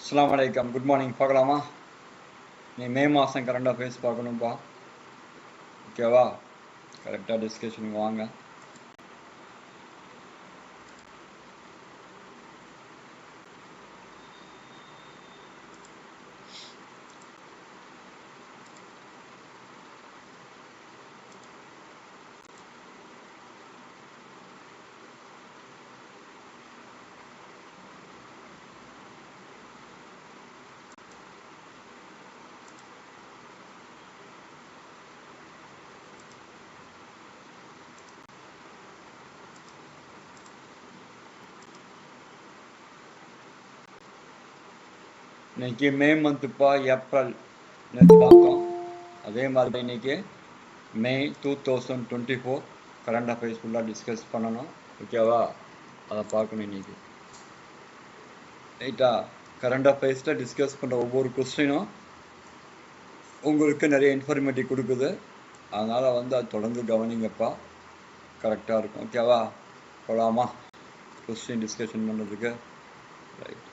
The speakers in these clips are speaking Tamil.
அஸ்ஸலாமு அலைக்கும். Good morning. பார்க்கலாமா? நீ மே மாதம் கரண்ட் அஃபேர்ஸ் பார்க்கணும்ப்பா. ஓகேவா? கரெக்டாக டிஸ்கஷனுக்கு வாங்க. இன்னைக்கு மே மந்த்துப்பா, ஏப்ரல் நேற்று பார்த்தோம். அதே மாதிரி இன்னைக்கு மே 2024 கரண்ட் அஃபேர்ஸ் ஃபுல்லாக டிஸ்கஸ் பண்ணணும். ஓகேவா? அதை பார்க்கணும் இன்னைக்கு. ரைட்டா? கரண்ட் அஃபேர்ஸில் டிஸ்கஸ் பண்ணுற ஒவ்வொரு கொஸ்டினும் உங்களுக்கு நிறைய இன்ஃபர்மேட்டிவ் கொடுக்குது. அதனால் அது தொடர்ந்து கவனிங்கப்பா. கரெக்டாக இருக்கும். ஓகேவா? போகலாமா கொஸ்டின் டிஸ்கஷன் பண்ணுறதுக்கு? ரைட்.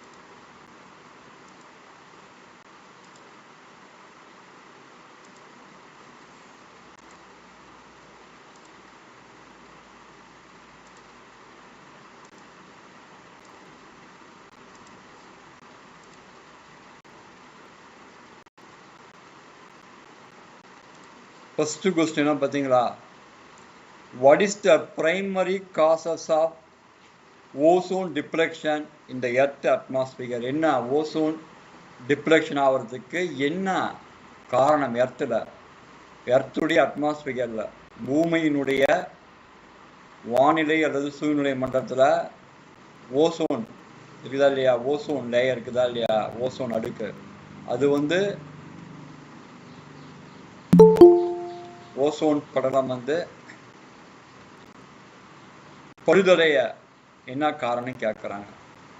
ஃபர்ஸ்ட் கொஸ்டினா பார்த்தீங்களா? What is the primary causes of ozone depletion in the earth atmosphere? என்ன ஓசோன் டிப்ளெக்ஷன் ஆகிறதுக்கு என்ன காரணம்? எர்த்துடைய அட்மாஸ்பியரில், பூமியினுடைய வானிலை அல்லது சூழ்நிலை மண்டலத்தில் ஓசோன் இருக்குதா இல்லையா? ஓசோன் லேயர் இருக்குதா இல்லையா? ஓசோன் அடுக்கு. அது ஓசோன் படலம் பழுதடைய என்ன காரணம் கேட்குறாங்க.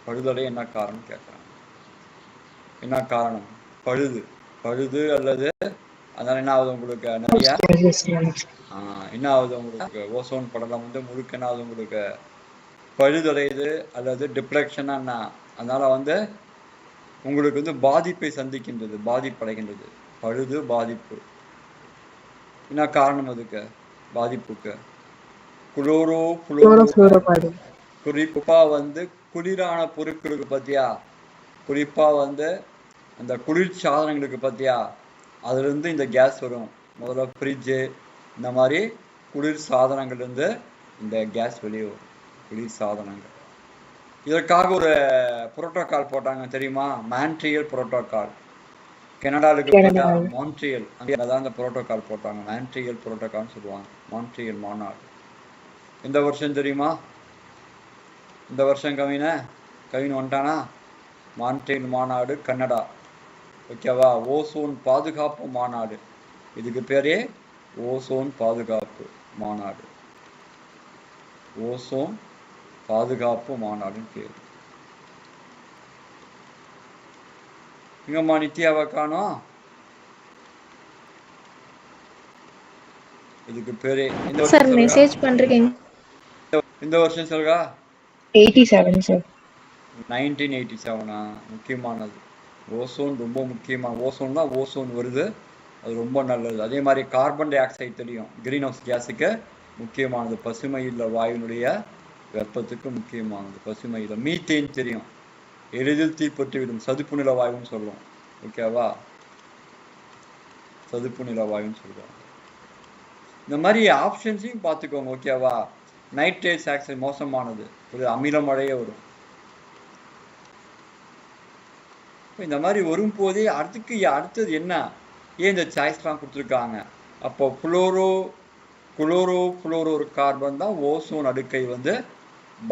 பழுதடைய என்ன காரணம் கேட்குறாங்க. என்ன காரணம்? பழுது அல்லது அதனால என்ன ஆகுது உங்களுக்கு? நிறைய என்ன ஆகுது உங்களுக்கு? ஓசோன் படலம் முழுக்க என்ன ஆகுது உங்களுக்கு? பழுதடையுது அல்லது டிப்ளெக்ஷன். அதனால உங்களுக்கு பாதிப்பை சந்திக்கின்றது, பாதிப்படைகின்றது. பழுது, பாதிப்பு. என்ன காரணம் அதுக்கு? பாதிப்புக்கு குறிப்பா குளிரான பொருட்களுக்கு பத்தியா, குறிப்பா அந்த குளிர் சாதனங்களுக்கு பத்தியா, அதுல இருந்து இந்த கேஸ் வரும். முதல்ல ஃப்ரிட்ஜு, இந்த மாதிரி குளிர் சாதனங்கள்ல இருந்து இந்த கேஸ் வெளியே வரும். குளிர் சாதனங்கள். இதற்காக ஒரு புரோட்டோகால் போட்டாங்க தெரியுமா? Montreal protocol. கனடாவுக்கு மான்ட்ரியல், அங்கதான் இந்த புரோட்டோகால் போட்டாங்க. மான்ட்ரியல் புரோட்டோகால்னு சொல்லுவாங்க. மான்ட்ரியல் மாநாடு. எந்த வருஷம் தெரியுமா? இந்த வருஷம் கவின் வந்துட்டானா? மான்ட்ரியல் மாநாடு, கனடா. ஓகேவா? ஓசோன் பாதுகாப்பு மாநாடு. இதுக்கு பேரே ஓசோன் பாதுகாப்பு மாநாடு. ஓசோன் பாதுகாப்பு மாநாடுன்னு பேரு. எங்கம்மா நித்யாவை காணோம்? இதுக்கு பேரே இந்த வருஷம் சொல்றா 87 சார். 1987. முக்கியமானது. ஓசோன் ரொம்ப முக்கியமான. ஓசோன் தான் ஓசோன் வருது, அது ரொம்ப நல்லது. அதே மாதிரி கார்பன் டை ஆக்சைடு தெரியும், கிரீன் ஹவுஸ் கேஸுக்கு முக்கியமானது. பசுமையில் வாயுனுடைய வெப்பத்துக்கு முக்கியமானது பசுமையில். மீத்தேன் தெரியும், எளிதில் தீப்பற்றிவிடும், சதுப்பு நில வாயுன்னு சொல்லுவோம். ஓகேவா? சதுப்பு நில வாயுன்னு சொல்லுவோம். இந்த மாதிரி ஆப்ஷன்ஸையும் பார்த்துக்கோங்க. ஓகேவா? நைட்ரேட்ஸ் ஆக்சைடு மோசமானது, ஒரு அமில மழையே வரும். இந்த மாதிரி வரும்போதே அடுத்தது என்ன? ஏன் இந்த சாய்ஸ்லாம் கொடுத்துருக்காங்க? அப்போ குளோரோ கார்பன் தான் ஓசோன் அடுக்கை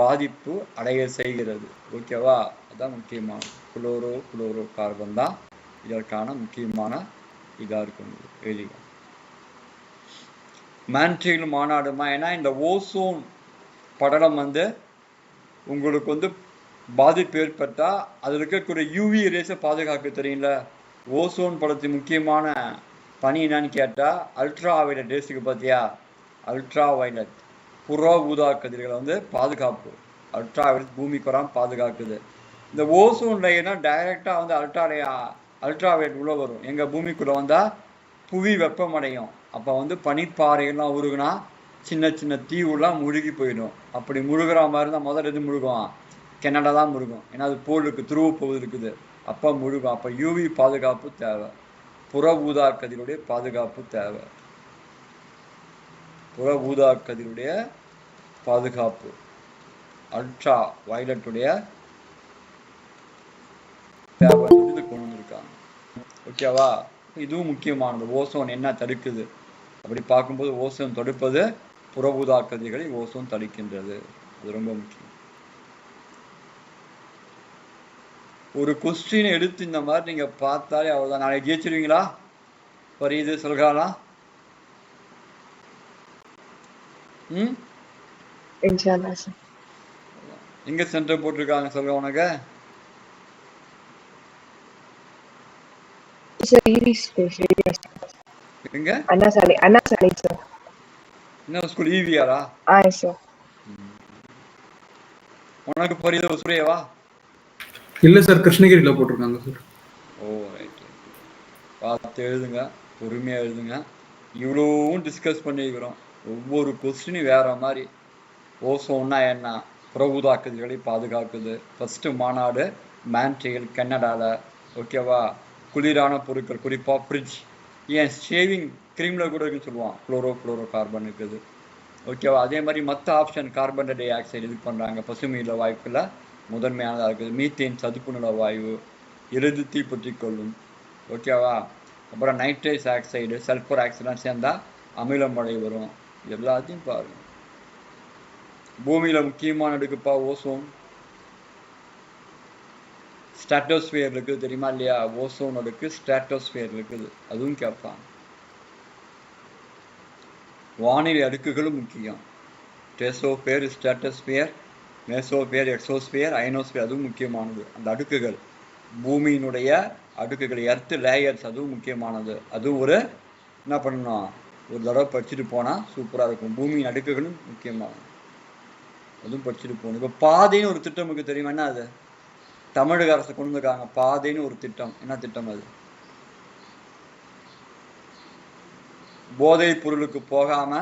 பாதிப்பு அடைய செய்கிறது. ஓகேவா? அதான் முக்கியமானது. குளோரோ கார்பன் தான் இதற்கான முக்கியமான இதாக இருக்கும். எழுதிக்கும். மான்ட்ரியல் மாநாடுமா? ஏன்னா இந்த ஓசோன் படலம் உங்களுக்கு பாதிப்பு ஏற்பட்டா அதில் இருக்கக்கூடிய யூவி ரேஸை பாதுகாக்க தெரியும்ல. ஓசோன் படத்தின் முக்கியமான பணி என்னன்னு கேட்டா, அல்ட்ரா வயலட் ரேஸுக்கு பார்த்தியா? அல்ட்ரா வயலட் புற ஊதா கதிர்களை பாதுகாப்பு. அல்ட்ரா வயலட் பூமிக்கு வராமல் பாதுகாக்குது. இந்த ஓசோன் லேயர்னா டைரக்டா வந்து அல்ட்ராவயலட் உள்ள வரும். எங்க பூமிக்குள்ள வந்தா புவி வெப்பமடையும். அப்ப வந்து பனிப்பாறைகள்லாம் உருகுனா சின்ன சின்ன தீவுலாம் முழுகி போயிடும். அப்படி முழுகிற மாதிரி தான் முதல்ல எது முழுகும்? கனடா தான் முழுகும். ஏன்னா அது போலுக்கு துருவ பகுதி இருக்குது. அப்ப முழுகும். அப்ப யூவி பாதுகாப்பு தேவை. புற ஊதா கதிருடைய பாதுகாப்பு தேவை. புற ஊதா கதிருடைய பாதுகாப்பு, அல்ட்ரா வயலட்டுடைய தேவை சொல்லி கொண்டு வந்திருக்காங்க. ஓகேவா? இதுவும் முக்கியமானது. ஓசோன் என்ன தடுக்குது அப்படி பார்க்கும்போது ஓசோன் தடுப்பது புற ஊதா கதிர்களை ஓசோன் தடுக்கின்றது. அது ரொம்ப முக்கியம். ஒரு கொஸ்டின் எடுத்து இந்த மாதிரி நீங்க பார்த்தாலே அவ்வளவுதான். நாளைக்கு ஜெயிச்சிருவீங்களா? பரியுது சொல்றாளா? எங்க சென்டர் போட்டிருக்காங்க சொல்ற உனக்கு? எங்க? அண்ணா சாலை சார். என்ன ஸ்கூல்? ஈவிஆரா? சார். உனக்கு பரியுது சுரேவா? இல்ல சார், கிருஷ்ணகிரியில போட்டிருக்காங்க சார். ஓ ரைட். பார்த்து எழுதுங்க, பொறுமையா எழுதுங்க. இவ்வளவும் டிஸ்கஸ் பண்ணிக்கிறோம். ஒவ்வொரு கொஸ்டினும் வேற மாதிரி. ஓசோன்னா என்ன? புற ஊதா கதிர்களை பாதுகாக்குது. ஃபர்ஸ்ட் மாநாடு மான்ட்ரியல் கனடால. ஓகேவா? குளிரான பொருட்கள், குறிப்பா ஃப்ரிட்ஜ், ஏன் ஷேவிங் கிரீம்ல கூட இருக்குன்னு சொல்லுவான். குளோரோ கார்பன் இருக்குது. ஓகேவா? அதே மாதிரி மற்ற ஆப்ஷன் கார்பன் டை ஆக்சைடு இது பண்றாங்க. பசுமையில வாயுக்குள்ள முதன்மையானதாக இருக்குது. மீத்தேன் சதுப்பு நில வாயு, எருது தீப்பற்றி கொள்ளும். ஓகேவா? அப்புறம் நைட்ரஸ் ஆக்சைடு, சல்ஃபர் ஆக்சைடுலாம் சேர்ந்தா அமில மழை வரும். எல்லாத்தையும் பாருங்க. பூமியில முக்கியமான அடுக்குப்பா ஓசோன். ஸ்ட்ராட்டோஸ்பியர் இருக்குது தெரியுமா இல்லையா? ஓசோன் அடுக்கு ஸ்ட்ராட்டோஸ்பியர் இருக்குது. அதுவும் கேட்பாங்க. வானிலை அடுக்குகளும் முக்கியம். டெசோஸ்பியர், ஸ்ட்ராட்டோஸ்பியர், மெசோஸ்பியர், எக்ஸோஸ்பியர், அயனோஸ்பியர், அதுவும் முக்கியமானது. அந்த அடுக்குகள் பூமியினுடைய அடுக்குகள், எர்த் லேயர்ஸ், அதுவும் முக்கியமானது. அதுவும் ஒரு என்ன பண்ணணும், ஒரு தடவை படிச்சுட்டு போனா சூப்பரா இருக்கும். பூமியின் அடுக்குகளும் முக்கியமானது, அதுவும் படிச்சுட்டு போகணும். இப்போ பாதைன்னு ஒரு திட்டம் இருக்கு தெரியுமா? என்ன அது? தமிழக அரசு கொண்டு வந்திருக்காங்க பாதைன்னு ஒரு திட்டம். என்ன திட்டம் அது? போதைப் பொருளுக்கு போகாம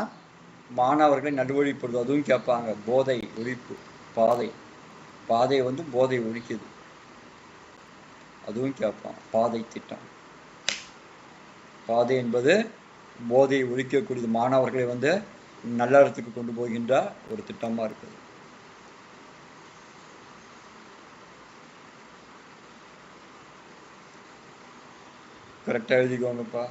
மாணவர்களை நல்வழிப்படுது. அதுவும் கேட்பாங்க. போதை ஒழிப்பு பாதை. பாதை வந்து போதை ஒழிக்குது. அதுவும் கேட்பான். பாதை திட்டம். பாதை என்பது போதையை ஒழிக்கக்கூடியது. மாணவர்களை வந்து நல்ல இடத்துக்கு கொண்டு போகின்ற ஒரு திட்டமா இருக்குது. கரெக்டா எழுதிக்கோங்கப்பா.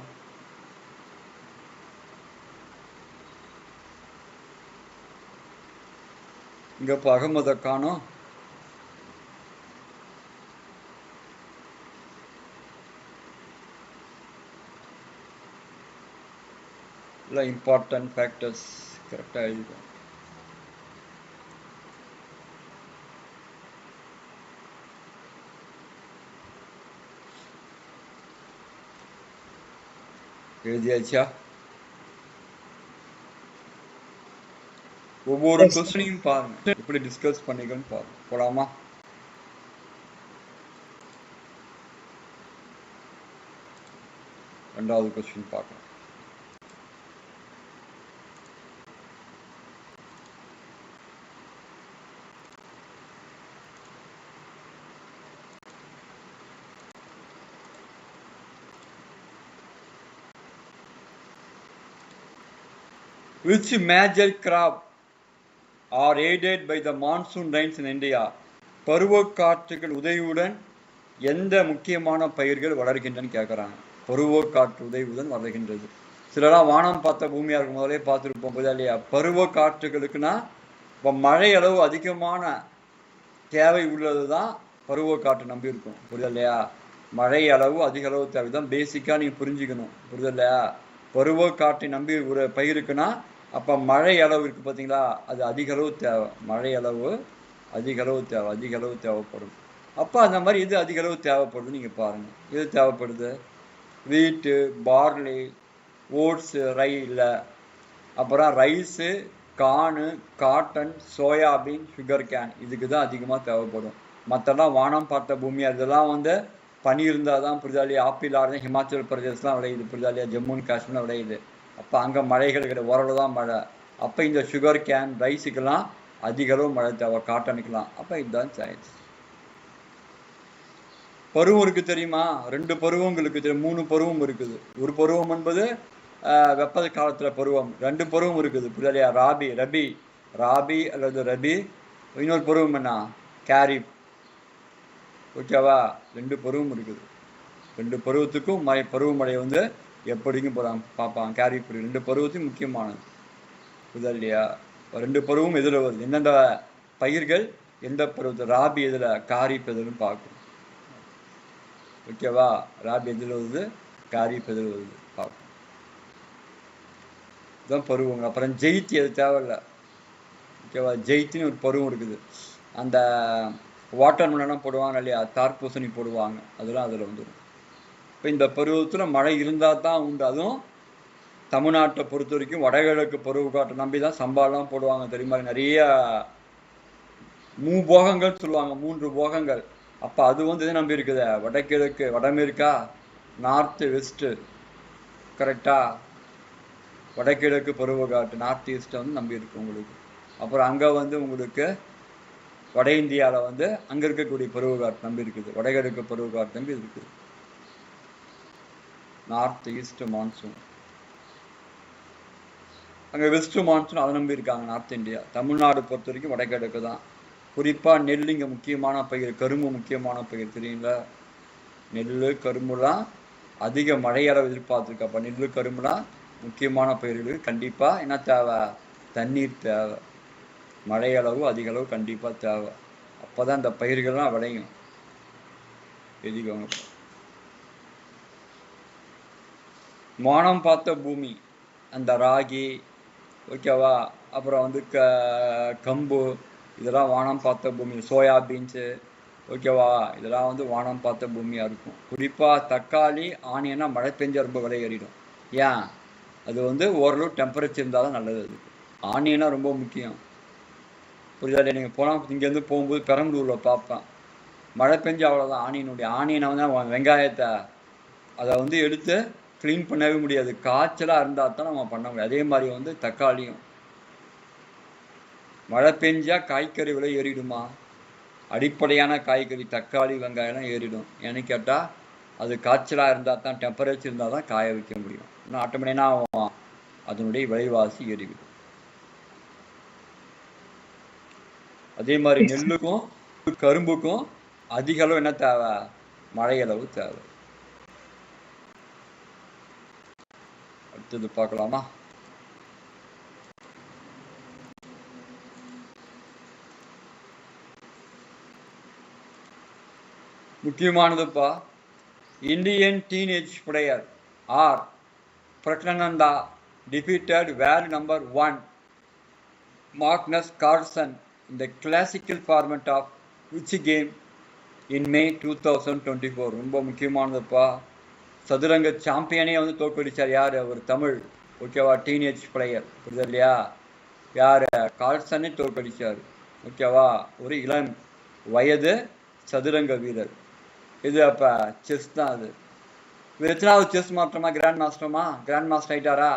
இங்கப்பா அகமத காணோம். இல்லை, இம்பார்ட்டன்ட் ஃபேக்டர்ஸ் கரெக்டாக எழுதிக்கோ. எழுதியாச்சா? ஒவ்வொரு கொஸ்டினையும் பாருங்க, எப்படி டிஸ்கஸ் பண்ணிக்கன்னு பாருங்க. போலாமா? ரெண்டாவது கொஸ்டின் பார்க்கலாம். Which major crop are aided by the monsoon rains in India? பருவக்காற்றுகள் உதவியுடன் எந்த முக்கியமான பயிர்கள் வளர்கின்றன கேட்குறாங்க. பருவக்காற்று உதவியுடன் வளர்கின்றது. சிலலாம் வானம் பார்த்த பூமியாக இருக்கும் முதலே பார்த்துருப்போம், புரியுதா இல்லையா? பருவக்காற்றுகளுக்குன்னா இப்போ மழை அளவு அதிகமான தேவை உள்ளது தான் பருவக்காற்று நம்பி இருக்கும், புரியுதா இல்லையா? மழை அளவு அதிக அளவு தேவை தான் பேசிக்காக நீங்கள் புரிஞ்சுக்கணும், புரியுதா இல்லையா? பருவக்காற்றை நம்பி ஒரு பயிருக்குன்னா அப்போ மழை அளவு இருக்குது பார்த்தீங்களா, அது அதிக அளவு தேவை. மழை அளவு அதிக அளவு தேவை, அதிக அளவு தேவைப்படும். அப்போ அந்த மாதிரி இது அதிக அளவு தேவைப்படுது. நீங்கள் பாருங்கள் எது தேவைப்படுது. வீட்டு, பார்லி, ஓட்ஸு, இல்லை அப்புறம் ரைஸு, கார்னு, காட்டன், சோயாபீன், சுகர் கேன், இதுக்கு தான் அதிகமாக தேவைப்படும். மற்றெல்லாம் வானம் பார்த்த பூமி, அதெல்லாம் வந்து பனி இருந்தால் தான் புரிதாலியா ஆப்பிள் ஆடுறது ஹிமாச்சல் பிரதேஷ்லாம் விளையுது, புரிதாலியா ஜம்மு அண்ட் காஷ்மீர்லாம் விளையுது. அப்போ அங்கே மழைகள் கிடையாது, ஓரளவு தான் மழை. அப்போ இந்த சுகர் கேன் ரைஸுக்கெல்லாம் அதிக அளவு மழை தேவை, காட்டனுக்கலாம். அப்போ இதுதான் சயின்ஸ். பருவம் இருக்கு தெரியுமா? 2 பருவங்களுக்கு தெரியும், 3 பருவம் இருக்குது. ஒரு பருவம் என்பது வெப்ப காலத்துல பருவம். 2 பருவம் இருக்குது, புரியாதையா? ராபி அல்லது ரபி. இன்னொரு பருவம் என்ன? கேரிப். ஓகேவா? 2 பருவம் இருக்குது. 2 பருவத்துக்கும் பருவமழை வந்து எப்படிங்க போறாங்க பார்ப்பாங்க. கேரிப் 2 பருவத்துக்கும் முக்கியமானது, புரியா? 2 பருவம் எதில் வருது, எந்தெந்த பயிர்கள் எந்த பருவத்தில், ராபி எதில், காரிப் எதுன்னு பார்க்கணும். ஓகேவா? ராபி எதில் வருது, காரிப் எதில் வருது பார்க்கணும். இதுதான் பருவங்க. அப்புறம் ஜெயித்து எது தேவையில்லை. ஓகேவா? ஜெயித்துன்னு ஒரு பருவம் இருக்குது. அந்த வாட்டர் மெலன்லாம் போடுவாங்க இல்லையா, தார்பூசணி போடுவாங்க, அதெல்லாம் அதில் வந்துடும். இப்போ இந்த பருவத்தில் மழை இருந்தால் தான் உண்டு. அதுவும் தமிழ்நாட்டை பொறுத்த வரைக்கும் வடகிழக்கு பருவ காட்டை நம்பி தான் சம்பாலாம் போடுவாங்க, தெரியுமா? நிறைய போகங்கள் சொல்லுவாங்க, 3 போகங்கள். அப்போ அது வந்து எதை நம்பி இருக்குது? வடகிழக்கு, வடமேற்கா, நார்த்து வெஸ்ட்டு, கரெக்டா? வடகிழக்கு பருவக்காற்று நார்த் ஈஸ்ட்டை வந்து நம்பி இருக்கு உங்களுக்கு. அப்புறம் அங்கே வந்து உங்களுக்கு வட இந்தியாவில் வந்து அங்கே இருக்கக்கூடிய பருவக்காற்று நம்பி இருக்குது, வடகிழக்கு பருவக்காற்று நம்பி இருக்குது. நார்த் ஈஸ்ட் மான்சூன், அங்கே வெஸ்ட் மான்சூன் அதை நம்பி இருக்காங்க நார்த் இந்தியா. தமிழ்நாடு பொறுத்த வரைக்கும் வடகிழக்கு தான். குறிப்பாக நெல் இங்கே முக்கியமான பயிர், கரும்பு முக்கியமான பயிர், தெரியுங்களா? நெல் கரும்புலாம் அதிக மழையளவு எதிர்பார்த்துருக்கு. அப்போ நெல் கரும்புலாம் முக்கியமான பயிர்களுக்கு கண்டிப்பாக என்ன தேவை? தண்ணீர் தேவை, மழையளவு அதிக அளவு கண்டிப்பாக தேவை. அப்போ தான் இந்த பயிர்கள்லாம் விளையும். எழுதிக்கோங்க. வானம் பார்த்த பூமி, அந்த ராகி, ஓகேவா? அப்புறம் வந்து கம்பு, இதெல்லாம் வானம் பார்த்த பூமி. சோயாபீன்ஸு, ஓகேவா? இதெல்லாம் வந்து வானம் பார்த்த பூமியாக இருக்கும். குறிப்பாக தக்காளி, ஆனியனா மழை பெஞ்சால் ரொம்ப விலை ஏறிடும். ஏன்? அது வந்து ஓரளவு டெம்பரேச்சர் இருந்தால் தான் நல்லது. அதுக்கு ஆனியனா ரொம்ப முக்கியம், புரியுதா? நீங்கள் போனால் இங்கேருந்து போகும்போது பெரம்பலூரில் பார்ப்பேன், மழை பெஞ்சு அவ்வளோதான். ஆனியனை வந்து வெங்காயத்தை அதை வந்து எடுத்து க்ளீன் பண்ணவே முடியாது, காய்ச்சலாக இருந்தால் தான் நம்ம பண்ண முடியும். அதே மாதிரி வந்து தக்காளியும் மழை பெஞ்சா காய்கறி விலை ஏறிடுமா? அடிப்படையான காய்கறி தக்காளி வெங்காயம்லாம் ஏறிடும். ஏன்னு கேட்டால் அது காய்ச்சலாக இருந்தால் தான், டெம்பரேச்சர் இருந்தால் தான் காய வைக்க முடியும். இன்னும் ஆட்டோமேட்டிக்காக அதனுடைய விலைவாசி ஏறிவிடும். அதே மாதிரி நெல்லுக்கும் கரும்புக்கும் அதிக அளவு என்ன தேவை? மழை அளவு தேவை. அடுத்தது பார்க்கலாமா? முக்கியமானதுப்பா. Indian teenage player R Praggnanandhaa defeated world number 1 Magnus Carlsen in the classical format of which game in May 2024? ரொம்ப முக்கியமானதுப்பா. சதுரங்க சாம்பியனே வந்து தோற்கடிச்சார். யார்? ஒரு தமிழ், ஓகேவா? டீனேஜ் பிளேயர், புரியுது இல்லையா? யார்? கால்சனே தோற்கடிச்சார், ஓகேவா? ஒரு இளம் வயது சதுரங்க வீரர். இது அப்போ செஸ் தான். அது எத்தனாவது செஸ் மாஸ்டர்மா? கிராண்ட் மாஸ்டர்மா? கிராண்ட் மாஸ்டர் ஆயிட்டாரா?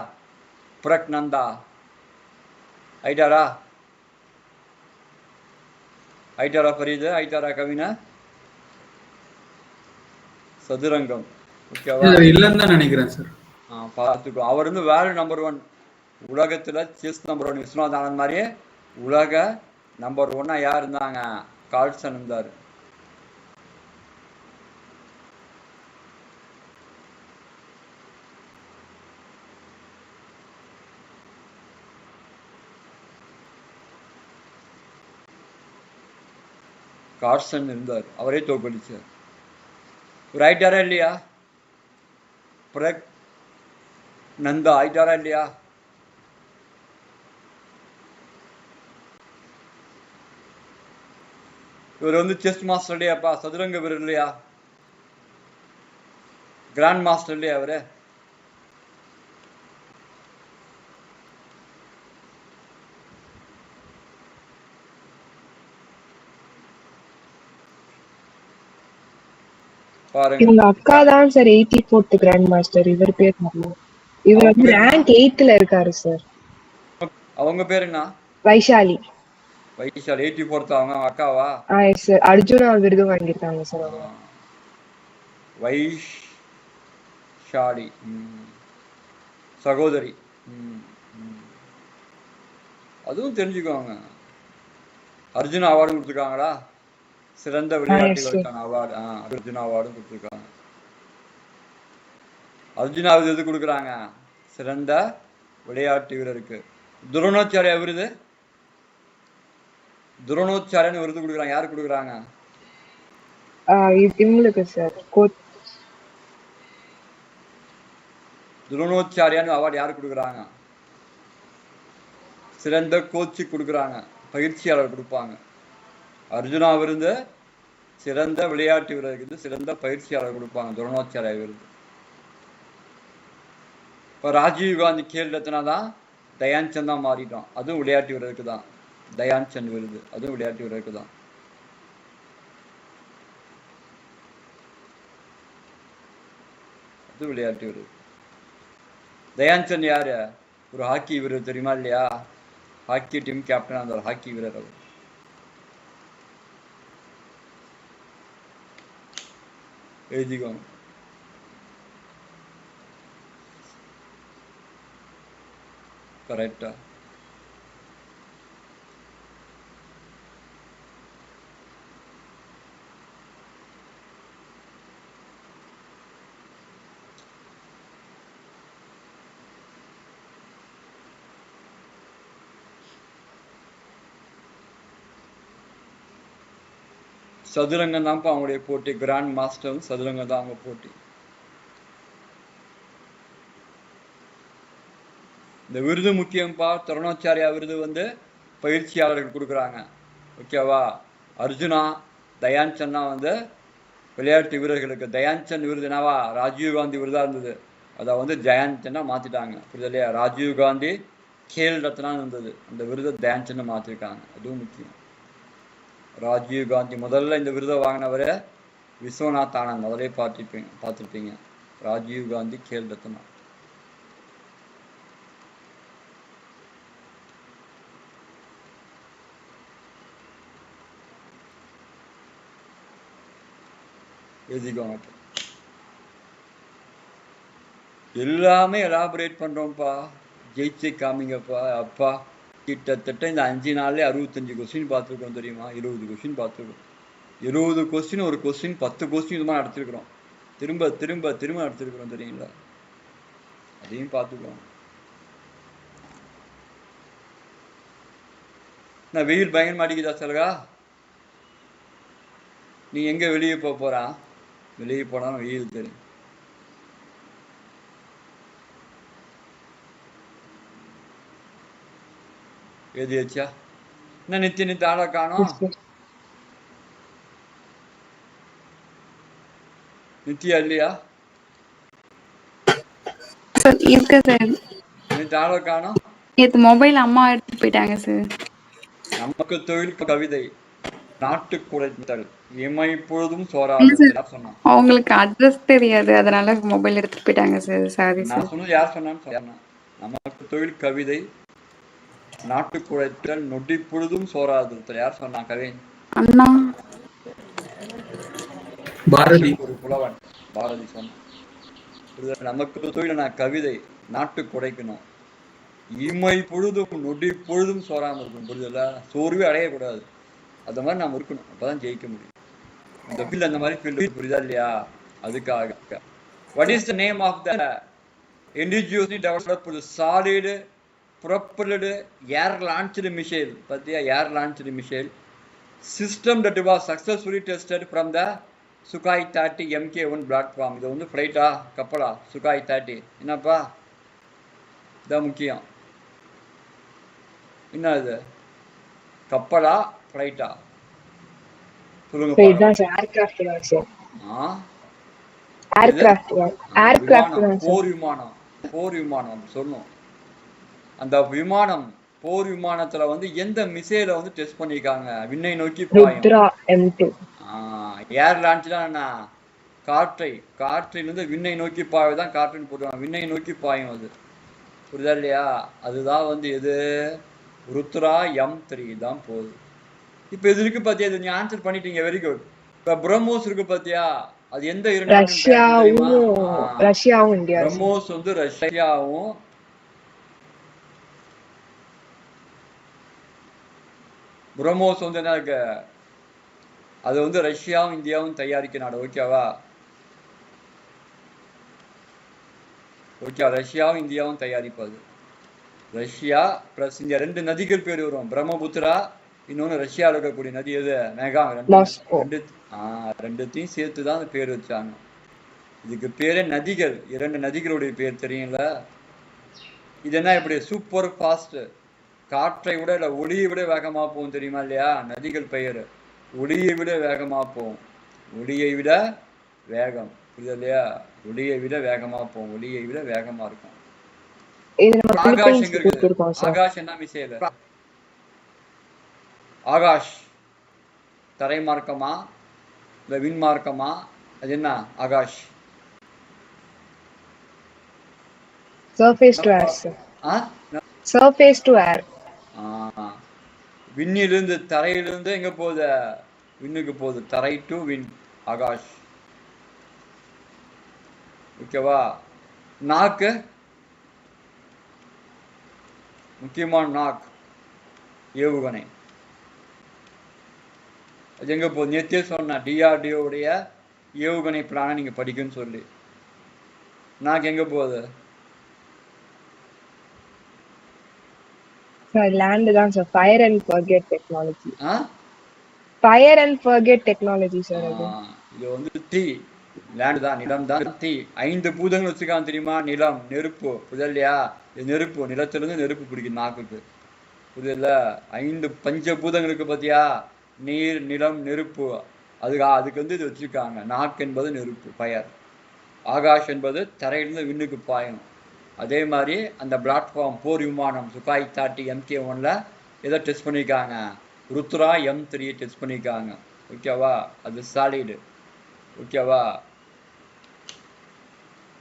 பிரக்னந்தா ஆயிட்டாரா? ஃபரீது ஆயிட்டாரா? கவினா? சதுரங்கம், ஓகேவா? இல்லைன்னு தான் நினைக்கிறேன் சார். பார்த்துக்கோ. அவர் வந்து வேர்ல்டு நம்பர் 1, உலகத்தில் செஸ் நம்பர் 1. விஸ்வநாத் ஆனந்த் மாதிரியே உலக நம்பர் 1 யார் இருந்தாங்க? கால்சன் இருந்தார். கார்சன் இருந்தார், அவரே தோற்கடிச்சார். ஒரு ஆயிட்டாரா இல்லையா? பிரக் நந்தா ஆயிட்டாரா இல்லையா? இவர் வந்து செஸ் மாஸ்டர் இல்லையாப்பா? சதுரங்க வீரர் இல்லையா? கிராண்ட் மாஸ்டர் இல்லையா அவரு? பாருங்க. இவங்க அக்கா தான் சார் 84th கிராண்ட் மாஸ்டர். இவர் பேர் தெரியல. இவர் அவங்க வந்து பேர் என்ன? ரேங்க் 8ல இருக்காரு சார். அவங்க பேர் என்ன? வைஷாலி. வைஷால் 84th அவங்க அக்காவா? Yes sir. அர்ஜுனா விருது வாங்கியிருக்காங்க சார் அவங்க. வைஷாலி சகோதரி. அதுவும் தெரிஞ்சுக்கோங்க. அர்ஜுனா அவார்டும் கொடுத்துருக்காங்களா? சிறந்த விளையாட்டுகளுக்கான அவார்டு. அர்ஜுனா அவார்டும் கொடுத்துருக்காங்க. அர்ஜுனா எது கொடுக்குறாங்க? சிறந்த விளையாட்டு வீரருக்கு. துரோணாச்சாரியா விருது துரோணாச்சாரியான்னு விருது கொடுக்குறாங்க. யாரு கொடுக்குறாங்க? இவங்களுக்கு சார். துரோணாச்சாரியான்னு அவார்டு யாரு கொடுக்குறாங்க? சிறந்த கோச்சு கொடுக்குறாங்க, பயிற்சியாளர் கொடுப்பாங்க. அர்ஜுனா விருது சிறந்த விளையாட்டு வீரருக்கு சிறந்த பயிற்சியாளர் கொடுப்பாங்க, துரோணாச்சாரியா விருது. இப்போ ராஜீவ் காந்தி கேல் ரத்னா தான் தயான் சந்த் தான் மாறிட்டோம். அதுவும் விளையாட்டு வீரருக்கு தான். தயான் சந்த் விருது அதுவும் விளையாட்டு வீரருக்கு தான். அது விளையாட்டு வீரர். தயான் சந்த் யாரு? ஒரு ஹாக்கி வீரர், தெரியுமா இல்லையா? ஹாக்கி டீம் கேப்டன் அந்த ஹாக்கி வீரர் அவர். எழுதிக்கோங்க. கரெக்டா? சதுரங்கம் தான்ப்பா அவங்களுடைய போட்டி. கிராண்ட் மாஸ்டர் சதுரங்கம் தான் அவங்க போட்டி. இந்த விருது முக்கியம்ப்பா. துரோணாச்சாரியா விருது வந்து பயிற்சியாளர்கள் கொடுக்குறாங்க, ஓகேவா? அர்ஜுனா தயான் சந்தா வந்து விளையாட்டு வீரர்களுக்கு. தயான் சந்த் விருது என்னவா? ராஜீவ் காந்தி விருதா இருந்தது. அதை வந்து தயான் சந்தா மாத்திட்டாங்க, புரியுது இல்லையா? ராஜீவ் காந்தி கேல் ரத்னான்னு இருந்தது, அந்த விருதை தயான் சந்தா மாத்திருக்காங்க. அதுவும் முக்கியம். ராஜீவ் காந்தி முதல்ல இந்த விருதை வாங்கினவர் விஸ்வநாத் ஆனந்த். முதலே பார்த்துருப்பீங்க. ராஜீவ் காந்தி கேல் ரத்னா. எழுதிக்கோங்க. எல்லாமே எலாபரேட் பண்றோம்ப்பா. ஜெயிச்சு காமிங்கப்பா. அப்பா கிட்டத்தட்ட இந்த 5 நாள்ல 65 கொஸ்டின் பார்த்துருக்கோம், தெரியுமா? 20 கொஸ்டின் பார்த்துருக்கோம். 20 கொஸ்டின், ஒரு கொஸ்டின் 10 கொஸ்டின் இது மாதிரி நடத்திருக்கிறோம். திரும்ப திரும்ப திரும்ப நடத்திருக்கிறோம், தெரியுங்களா? அதையும் பார்த்துக்கோங்க. நான் வெயில் பயங்கரமா அடிக்குதா செலகா? நீ எங்க வெளியே போறா? வெளியே போனாலும் வெயில் தெரியும். எழுதியாச்சா? என்ன நித்தி ஆளை காணோம்? நித்தியா இல்லையா? நேற்று ஆளை காணோம். நேற்று மொபைல் அம்மா எடுத்துட்டு போயிட்டாங்க சார். நமக்கு தொழில் கவிதை நாட்டுக்குழைத்தல் இமைப்பொழுதும் சோறாது. அவங்களுக்கு அட்ரஸ் தெரியாது, அதனால மொபைல் எடுத்துட்டு போயிட்டாங்க சார். Sorry sir. நான் சொன்னது யார் சொன்னான்னு சொன்னேன். நமக்கு தொழில் கவிதை நாட்டுக்குழைத்தல் நொடி பொழுதும் சோறாது. யார் சொன்னா? கவின் அண்ணா பாரதி. ஒரு புலவன் பாரதி சொன்ன. நமக்கு தொழில் கவிதை நாட்டு குடைக்கணும். இமை பொழுதும் நொடி பொழுதும் சோறாம இருக்கும், புரியுதுல? சோர்வே அடையக்கூடாது. அந்த மாதிரி நாம இருக்கணும், அப்பதான் ஜெயிக்க முடியும். இந்த ஃபீல்ட் அந்த மாதிரி ஃபீல்டு, புரியுதா இல்லையா? அதுக்காக what is the name of the indigenously developed solid propelled air launched missile? பத்தியா? air launched missile system that was successfully tested from the Sukhoi 30 MK1 platform. இது வந்து ஃப்ளைட்டா கப்பலா? Sukhoi 30. என்னப்பா இதான் முக்கியம். என்ன இது? கப்பலா ஃப்ளைட்டா? சொல்லுங்க. போர் விமானம் சொல்லணும். அந்த விமானம் போர் விமானத்துல வந்து எந்த மிசைலை வந்து டெஸ்ட் பண்ணிருக்காங்க? விண்ணை நோக்கி பாயும். ஏர் லான்ச் தான் என்ன? காற்றிலிருந்து விண்ணை நோக்கி பாய்தான் காற்றுன்னு போடுவாங்க. விண்ணை நோக்கி பாயும் அது. புரியுதா இல்லையா? அதுதான் வந்து எது? ருத்ரா M3 தான் போகுது. இப்ப இது இருக்கு பாத்தியா, இது நீ ஆன்சர் பண்ணிட்டீங்க, வெரி குட். இப்ப பிரம்மோஸ் இருக்கு பாத்தியா, அது எந்த 2 நாடுகளும் பேர் தெரியுமா? ரஷ்யாவும் இந்தியா. பிரம்மோஸ் வந்து ரஷ்யாவும் பிரம்மோஸ் வந்து என்ன இருக்கு, அது வந்து ரஷ்யாவும் இந்தியாவும் தயாரிக்க நாடு. ஓகேவா? ஓகே, ரஷ்யாவும் இந்தியாவும் தயாரிப்பது. ரஷ்யா பிளஸ் இந்த 2 நதிகள் பேர் வரும், பிரம்மபுத்திரா, இன்னொன்னு ரஷ்யாவில் இருக்கக்கூடிய நதி எது? மேகாங். ரெண்டுத்தையும் சேர்த்து தான் அந்த பேர் வச்சாங்க. இதுக்கு பேரே நதிகள். 2 நதிகளுடைய பேர் தெரியுங்களா? இது என்ன, இப்படி சூப்பர் ஃபாஸ்ட், காற்றை விட இல்லை ஒளியை விட வேகமா போகும் தெரியுமா இல்லையா? நதிகள் பெயர் ஒளியை விட வேகமா போகும். ஒளியை விட வேகம், புரியுது இல்லையா? ஒளியை விட வேகமா போகும், ஒளியை விட வேகமா இருக்கும். ஆகாஷ் எங்க இருக்குது? ஆகாஷ் என்ன மிசைல்? ஆகாஷ் தரை மார்க்கமா இல்ல விண் மார்க்கமா? அது என்ன Akash? Surface to air sir. Surface to air. விண்ணிலிருந்து, தரையிலிருந்து எங்க போகுது? விண்ணுக்கு போகுது. தரை டு விண், ஆகாஷ். ஓகேவா? நாக்கு, முக்கியமான நாக், ஏவுகணை. அது எங்க போகுது? நேற்றே சொன்ன DRDO உடைய ஏவுகணை பிளானை நீங்க படிக்குன்னு சொல்லி. நாக்கு எங்க போகுது? சார் லேண்ட் தான் sir. Fire and forget technology. Fire and forget technology sir. அது இது வந்து தீ, லேண்ட் தான், நிலம் தான் தீ. 5 பூதங்கள் வச்சுக்கான் தெரியுமா? நிலம், நெருப்பு, புரியல இல்லையா? இது நெருப்பு, நிலத்திலிருந்து நெருப்பு பிடிக்கும் நாக்குக்கு, புரியல? 5 பஞ்சபூதங்களுக்கு பத்தியா, நீர், நிலம், நெருப்பு. அதுக்கு வந்து இது வச்சிருக்காங்க. நாக்கு என்பது நெருப்பு, ஃபயர். ஆகாஷ் என்பது தரையிலிருந்து விண்ணுக்கு பாயும். அதே மாதிரி அந்த பிளாட்ஃபார்ம் போர் விமானம் சுகாய் 30 MK1ல எதை டெஸ்ட் பண்ணியிருக்காங்க? ருத்ரா M3 டெஸ்ட் பண்ணியிருக்காங்க. ஓகேவா? அது சாலிடு. ஓகேவா?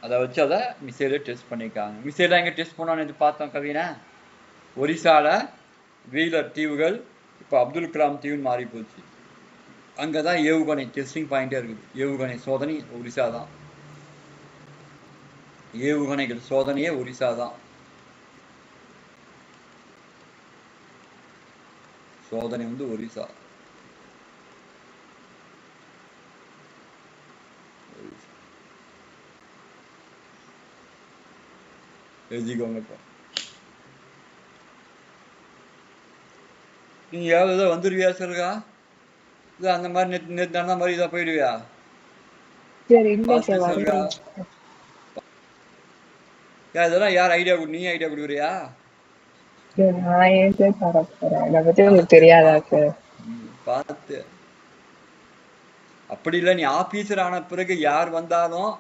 அதை வச்சு அதை மிசைலை டெஸ்ட் பண்ணியிருக்காங்க. மிசைலை எங்கே டெஸ்ட் பண்ணோன்னு இது பார்த்தோம் கவினா? ஒரிசால வீலர் தீவுகள், இப்போ அப்துல் கலாம் தீவுன்னு மாறி போச்சு. அங்கே தான் ஏவுகணை டெஸ்டிங் பாயிண்டே இருக்குது. ஏவுகணை சோதனை ஒரிசா தான். ஏவுகணைகள் சோதனையே ஒரிசா தான். சோதனை வந்து ஒரிசா. எழுதிக்கோங்கப்பா. நீங்க யாவது வந்துருவியா சொல்லுங்க? இது அந்த மாதிரி நேற்று அந்த மாதிரி இதாக போயிடுவியா? சொல்லுங்க. இதெல்லாம் யார் ஐடியா கொடு? நீ ஐடியா கொடுக்குறியா? தெரியாதா சார்? பார்த்து அப்படி இல்லை. நீ ஆபீசர் ஆன பிறகு யார் வந்தாலும்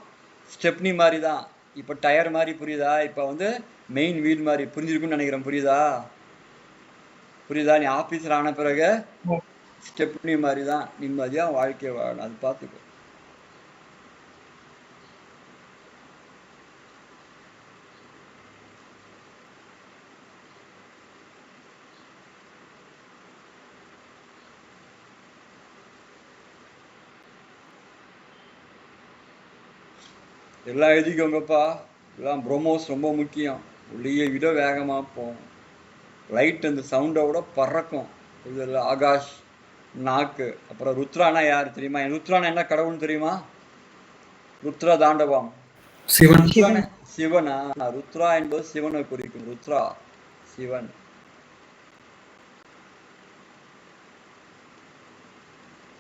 ஸ்டெப்னி மாதிரி தான். இப்போ டயர் மாதிரி, புரியுதா? இப்போ வந்து மெயின் வீல் மாதிரி, புரிஞ்சிருக்குன்னு நினைக்கிறேன். புரியுதா? நீ ஆபீசர் ஆன பிறகு ஸ்டெப்னி மாதிரி தான். நிம்மதியா வாழ்க்கை வாழணும். அது பார்த்துக்கோ. எல்லாம் எழுதிக்கோங்கப்பா. எல்லாம் பிரம்மோஸ் ரொம்ப முக்கியம். ஒளியை விட வேகமாக போகும். லைட் அந்த சவுண்டோட பறக்கும். இதில் ஆகாஷ், நாக்கு. அப்புறம் ருத்ரானா யார் தெரியுமா? ருத்ரானா என்ன கடவுள்னு தெரியுமா? ருத்ரா தாண்டவம் சிவன். சிவனா? ருத்ரா என்பது சிவனை குறிக்கும். ருத்ரா சிவன்.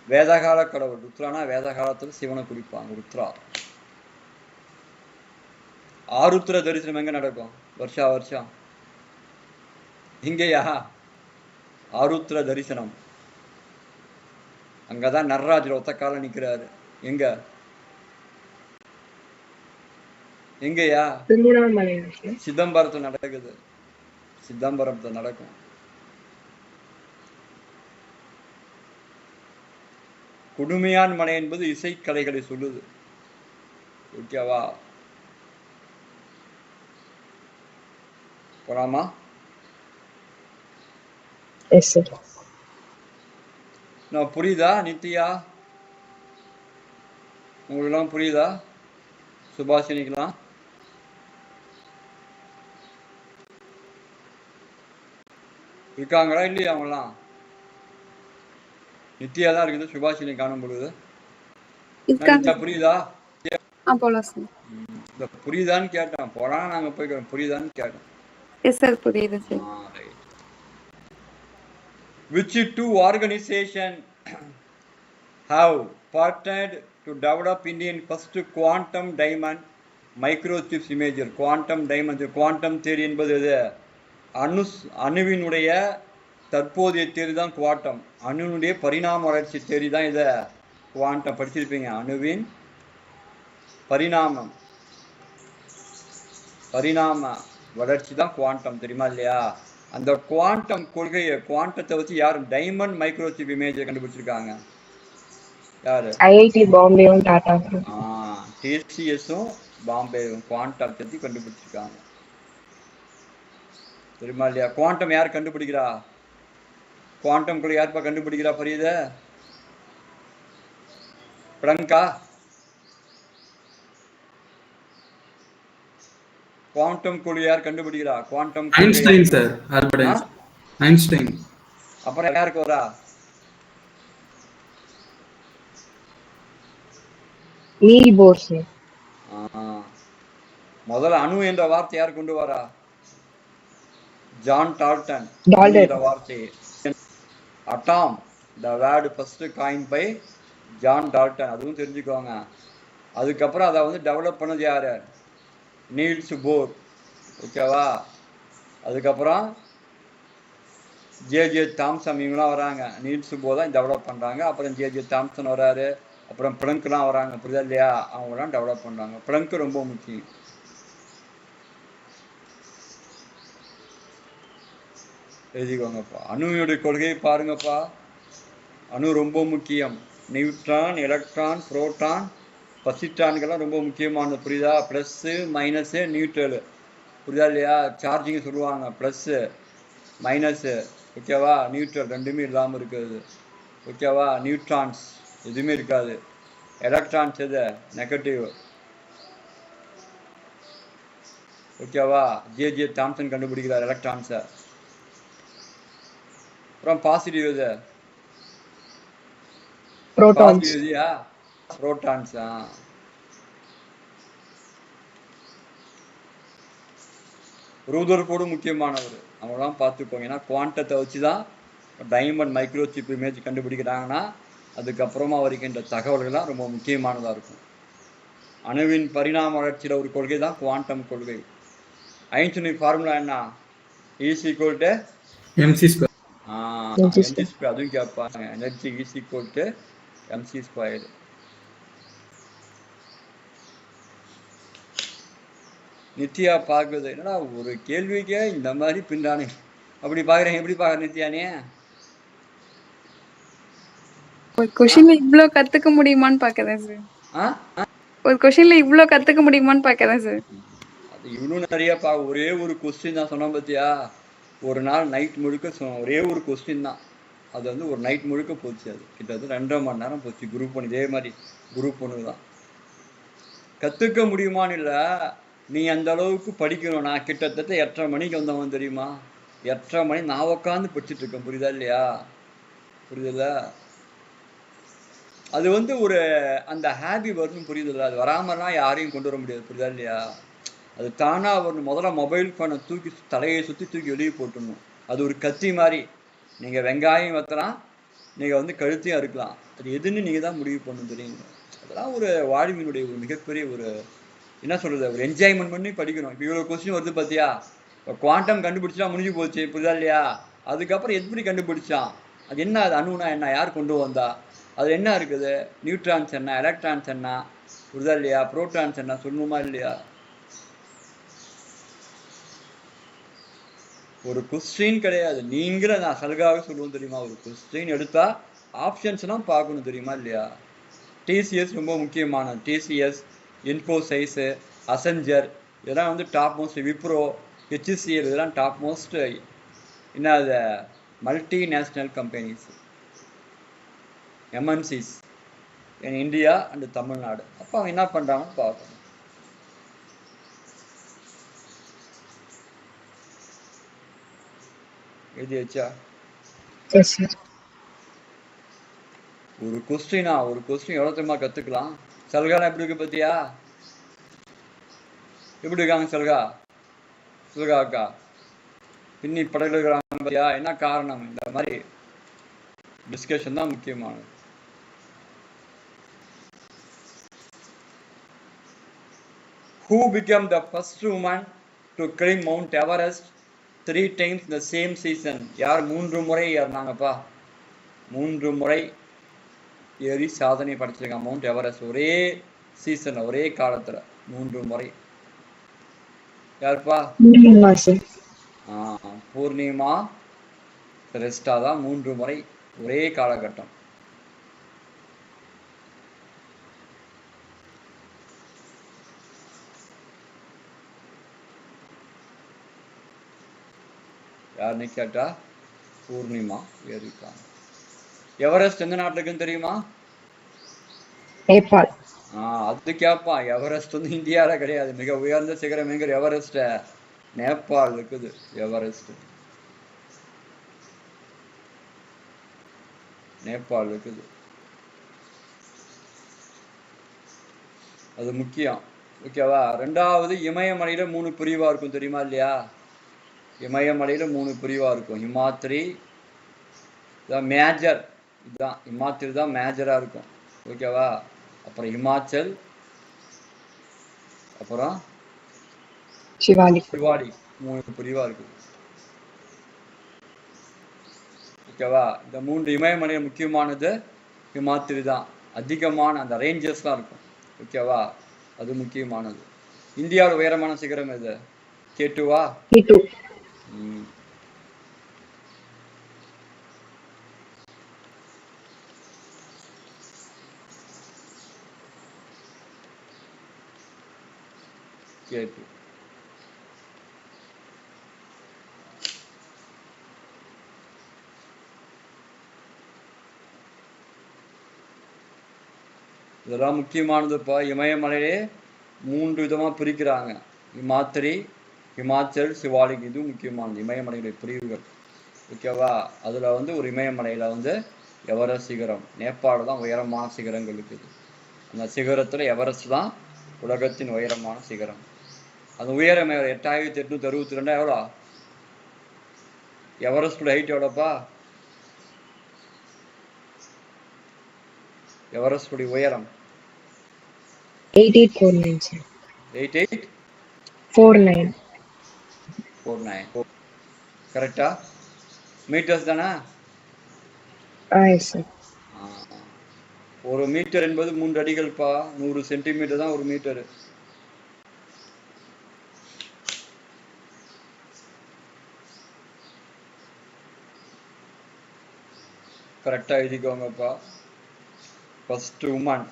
வேதகால கடவுள். ருத்ரானா வேத காலத்துல சிவனை குறிப்பாங்க. ருத்ரா. ஆருத்ர தரிசனம் எங்க நடக்கும்? வருஷா வருஷம். இங்கேயா? ஆருத்ர தரிசனம் அங்கதான் நடராஜர் ஒத்த கால நிக்கிறாரு. எங்கயா? சிதம்பரத்துல நடக்குது. சிதம்பரத்துல நடக்கும். குடுமையான் மலை என்பது இசைக்கலைகளை சொல்லுது. ஓகேவா? போலாமா? Yes sir. நான் புரியுதா நித்யா? உங்களுக்கெல்லாம் புரியுதா? சுபாஷினிக்கலாம் இருக்காங்களா இல்லையா? அவங்களாம் நித்யா தான் இருக்குது, சுபாஷினி காணும் பொழுது. நித்யா புரியுதா? புரியுதான்னு கேட்டேன். போலாம் நாங்க போய்க்கிறோம். புரியுதான்னு கேட்டேன். எஸ் சார், புரியுது sir. Which two organizations have partnered to develop Indian first quantum diamond microchips imager? Quantum diamond, quantum theory என்பது அணுவினுடைய தற்போதைய தேதி தான் குவாண்டம். அணுவினுடைய பரிணாம வளர்ச்சி தேதி தான் இதை குவாண்டம் படிச்சிருப்பீங்க. அணுவின் பரிணாம வளர்ச்சி தான் குவாண்டம், தெரியுமா இல்லையா? அந்த குவாண்டம் கொள்கையை, குவாண்டத்தை வச்சு யார் டைமண்ட் மைக்ரோசிப் இமேஜை கண்டுபிடிச்சிருக்காங்க? யாரு? ஐஐடி பாம்பேவும் டாடா. டிசிஎஸும் பாம்பேவும் குவாண்டம் பத்தி கண்டுபிடிச்சிருக்காங்க, தெரியுமா இல்லையா? குவாண்டம் யார் கண்டுபிடிக்கிறா? குவாண்டம் கொள்கை யாருப்பா கண்டுபிடிக்கிறா? புரியுத? பிளங்கா? குவாண்டம் கொள்கை யார் கண்டுபிடிக்கிறா? Quantum Einstein sir. Albert Einstein. அப்புறம் யாருக்கு வரா? Niels Bohr. முதல்ல அணு என்ற வார்த்தை யார் கொண்டு வரா? ஜான் டால்டன் என்ற வார்த்தை. Atom the word first coined by John Dalton, அதுவும் தெரிஞ்சுக்கோங்க. அதுக்கப்புறம் அதை வந்து டெவலப் பண்ணது யாரு? Niels Bohr. ஓகேவா? அதுக்கப்புறம் ஜே தாம்சன் இவங்களாம் வராங்க. நீல்ஸ் போர் தான் டெவலப் பண்ணுறாங்க. அப்புறம் ஜே தாம்சன் வராரு. அப்புறம் பிளங்க்லாம் வராங்க, புரியுதா இல்லையா? அவங்களாம் டெவலப் பண்ணுறாங்க. பிளங்க் ரொம்ப முக்கியம். எழுதிக்கோங்கப்பா. அணுவினுடைய கொள்கையை பாருங்கப்பா. அணு ரொம்ப முக்கியம். நியூட்ரான், எலக்ட்ரான், புரோட்டான், பசிட்ரான்கெல்லாம் ரொம்ப முக்கியமானது, புரியுதா? ப்ளஸ்ஸு, மைனஸு, நியூட்ரலு, புரியுதா இல்லையா? சார்ஜிங் சொல்லுவாங்க, ப்ளஸ்ஸு மைனஸு. ஓகேவா? நியூட்ரல் ரெண்டுமே இல்லாமல் இருக்கிறது. ஓகேவா? நியூட்ரான்ஸ் எதுவுமே இருக்காது. எலக்ட்ரான்ஸ் எது? நெகட்டிவ். ஓகேவா? ஜே தாம்சன் கண்டுபிடிக்கிறார் எலக்ட்ரான்ஸை. அப்புறம் பாசிட்டிவ் எது? புரோட்டான்ஸ். புரோட்டான்ஸ். ரூதர்ஃபோர்டு முக்கியமானவர், அவங்களாம் பார்த்துக்கோங்க. ஏன்னா குவாண்டத்தை வச்சு தான் டைமண்ட் மைக்ரோசிப் இமேஜ் கண்டுபிடிக்கிறாங்கன்னா அதுக்கப்புறமா வருகின்ற தகவல்கள்லாம் ரொம்ப முக்கியமானதாக இருக்கும். அணுவின் பரிணாம வளர்ச்சியில் ஒரு கொள்கை தான் குவாண்டம் கொள்கை. ஐன்ஸ்டீன் ஃபார்முலா என்ன? Is equal to MC square. அதுவும் கேட்பாங்க. Energy is equal to MC square. Nithya பார்க்குறது என்னடா ஒரு கேள்விக்கே இந்த மாதிரி பின்னானே அப்படி பார்க்குறேன். எப்படி பார்க்குற நித்யானே? ஒரு क्वेश्चनல இவ்ளோ கத்துக்க முடியுமான்னு பார்க்கறேன் சார். ஒரு क्वेश्चनல இவ்ளோ கத்துக்க முடியுமான்னு பார்க்கறேன் சார். அது இவ்வளவு நிறைய ஒரே ஒரு क्वेश्चन தான் சொன்னா பாத்தியா? ஒரு நாள் நைட் முழுக்க ஒரே ஒரு क्वेश्चन தான். அது வந்து ஒரு நைட் முழுக்க போச்சு. அது கிட்டத்தட்ட 2.5 மணி நேரம் போச்சு. குரூப் 1 இதே மாதிரி குரூப் 1 தான். கத்துக்க முடியுமான்னு இல்லை, நீ அந்த அளவுக்கு படிக்கணும். நான் கிட்டத்தட்ட 8:30 மணிக்கு வந்தவன் தெரியுமா? 8:30 மணி நான் உட்காந்து படிச்சுட்டு இருக்கேன், புரியுதா இல்லையா? புரியுதா? அது வந்து ஒரு அந்த ஹாபி வரணும், புரியுதுல்ல? அது வராமலாம் யாரையும் கொண்டு வர முடியாது, புரியுதா இல்லையா? அது தானா வரணும். முதல்ல மொபைல் ஃபோனை தூக்கி தலையை சுற்றி தூக்கி வெளியே போட்டுடணும். அது ஒரு கத்தி மாதிரி. நீங்கள் வெங்காயம் வெத்தலாம், நீங்கள் வந்து கழுத்தையும் அறுக்கலாம். அது எதுன்னு நீங்கள் தான் முடிவு பண்ணணும், தெரியுங்க. அதெல்லாம் ஒரு வாழ்வினுடைய ஒரு மிகப்பெரிய ஒரு என்ன சொல்கிறது, ஒரு என்ஜாய்மெண்ட் பண்ணி படிக்கணும். இப்போ இவ்வளோ கொஸ்டின் வருது பார்த்தியா? இப்போ குவாண்டம் கண்டுபிடிச்சா முடிஞ்சு போச்சு, புரியுதா இல்லையா? அதுக்கப்புறம் எப்படி கண்டுபிடிச்சான்? அது என்ன? அது அணுனா என்ன? யார் கொண்டு வந்தா? அது என்ன இருக்குது? நியூட்ரான்ஸ் என்ன, எலக்ட்ரான்ஸ் என்ன, புரியுதா இல்லையா? புரோட்டான்ஸ் என்ன, சொல்லணுமா இல்லையா? ஒரு கொஸ்டின் கிடையாது. நீங்கள நான் சலுகாக சொல்லுவோம் தெரியுமா? ஒரு கொஸ்டின் எடுத்தா ஆப்ஷன்ஸ்லாம் பார்க்கணும், தெரியுமா இல்லையா? டிசிஎஸ் ரொம்ப முக்கியமானது. டிசிஎஸ் இன்ஃபோசைஸு, அசெஞ்சர், இதெல்லாம் வந்து டாப் மோஸ்ட், விப்ரோ, ஹெச்சிசிஎல், இதெல்லாம் டாப் மோஸ்ட் என்னது multinational companies, MNCs in India and Tamil Nadu. அப்போ அவங்க என்ன பண்ணுறாங்கன்னு பார்க்கணும். எழுதியாச்சா? ஒரு கொஸ்டின் எவ்வளோ தெரியுமா கற்றுக்கலாம். சல்காலாம் எப்படி இருக்கு பார்த்தியா? எப்படி இருக்காங்க சல்கா அக்கா? பின்னி படையில் இருக்கிறாங்க பார்த்தியா? என்ன காரணம்? இந்த மாதிரி டிஸ்கஷன் தான் முக்கியமானது. Who became the first woman to climb Mount Everest 3 times in the same season? யார் 3 முறை ஏறினாங்கப்பா? 3 முறை ஏறி சாதனை படைச்சிருக்காங்க மவுண்ட் எவரெஸ்ட். ஒரே சீசன், ஒரே காலத்துல 3 முறை. யாருப்பா? பூர்ணிமா ரெஸ்டா தான் 3 முறை, ஒரே காலகட்டம். யாருன்னு கேட்டா பூர்ணிமா ஏறிருக்காங்க. எவரெஸ்ட் எந்த நாட்டுல இருக்குன்னு தெரியுமா? நேபாள். அது கேட்பான். எவரெஸ்ட் வந்து இந்தியாவில கிடையாது. மிக உயர்ந்த சிகரம் எங்க? எவரெஸ்ட் நேபாள் இருக்குது. எவரெஸ்ட் நேபாள் இருக்குது. அது முக்கியம். ஓகேவா? 2வது இமயமலையில 3 பிரிவா இருக்கும், தெரியுமா இல்லையா? இமயமலையில 3 பிரிவா இருக்கும். ஹிமாத்ரி இதான் மேஜர், இதுதான் ஹிமாத்ரி தான் மேஜரா இருக்கும். ஓகேவா? அப்புறம் ஹிமாச்சல், அப்புறம் சிவாலிக், 3 பிரிவா இருக்குது. ஓகேவா? இந்த 3 இமயமலையில் முக்கியமானது ஹிமாத்ரி தான். அதிகமான அந்த ரேஞ்சஸ்லாம் இருக்கும். ஓகேவா? அது முக்கியமானது. இந்தியாவோட உயரமான சிகரம் எது? K2வா? K2. K2. இதெல்லாம் முக்கியமானதுப்பா. இமயமலையிலே 3 விதமா பிரிக்கிறாங்க. ஹிமாத்ரி, ஹிமாச்சல், சிவாலிக். இது முக்கியமானது இமயமலையுடைய பிரிவுகள். ஓகேவா? அதுல வந்து ஒரு இமயமலையில வந்து எவரெஸ்ட் சிகரம். நேபாள தான் உயரமான சிகரங்கள் இருக்குது. அந்த சிகரத்துல எவரெஸ்ட் தான் உலகத்தின் உயரமான சிகரம். அந்த உயரம் 8862. எவ்வளோ? எவரெஸ்டோட ஹைட் எவ்வளோப்பா? எவரெஸ்டுடைய உயரம் 8849. 8849. கரெக்டா? மீட்டர்ஸ் தானே? ஒரு மீட்டர் என்பது 3 அடிகள்ப்பா. 100 சென்டிமீட்டர் தான் ஒரு மீட்டர். கரெக்டா எழுதிக்கோங்கப்பா. ஃபர்ஸ்ட் உமன்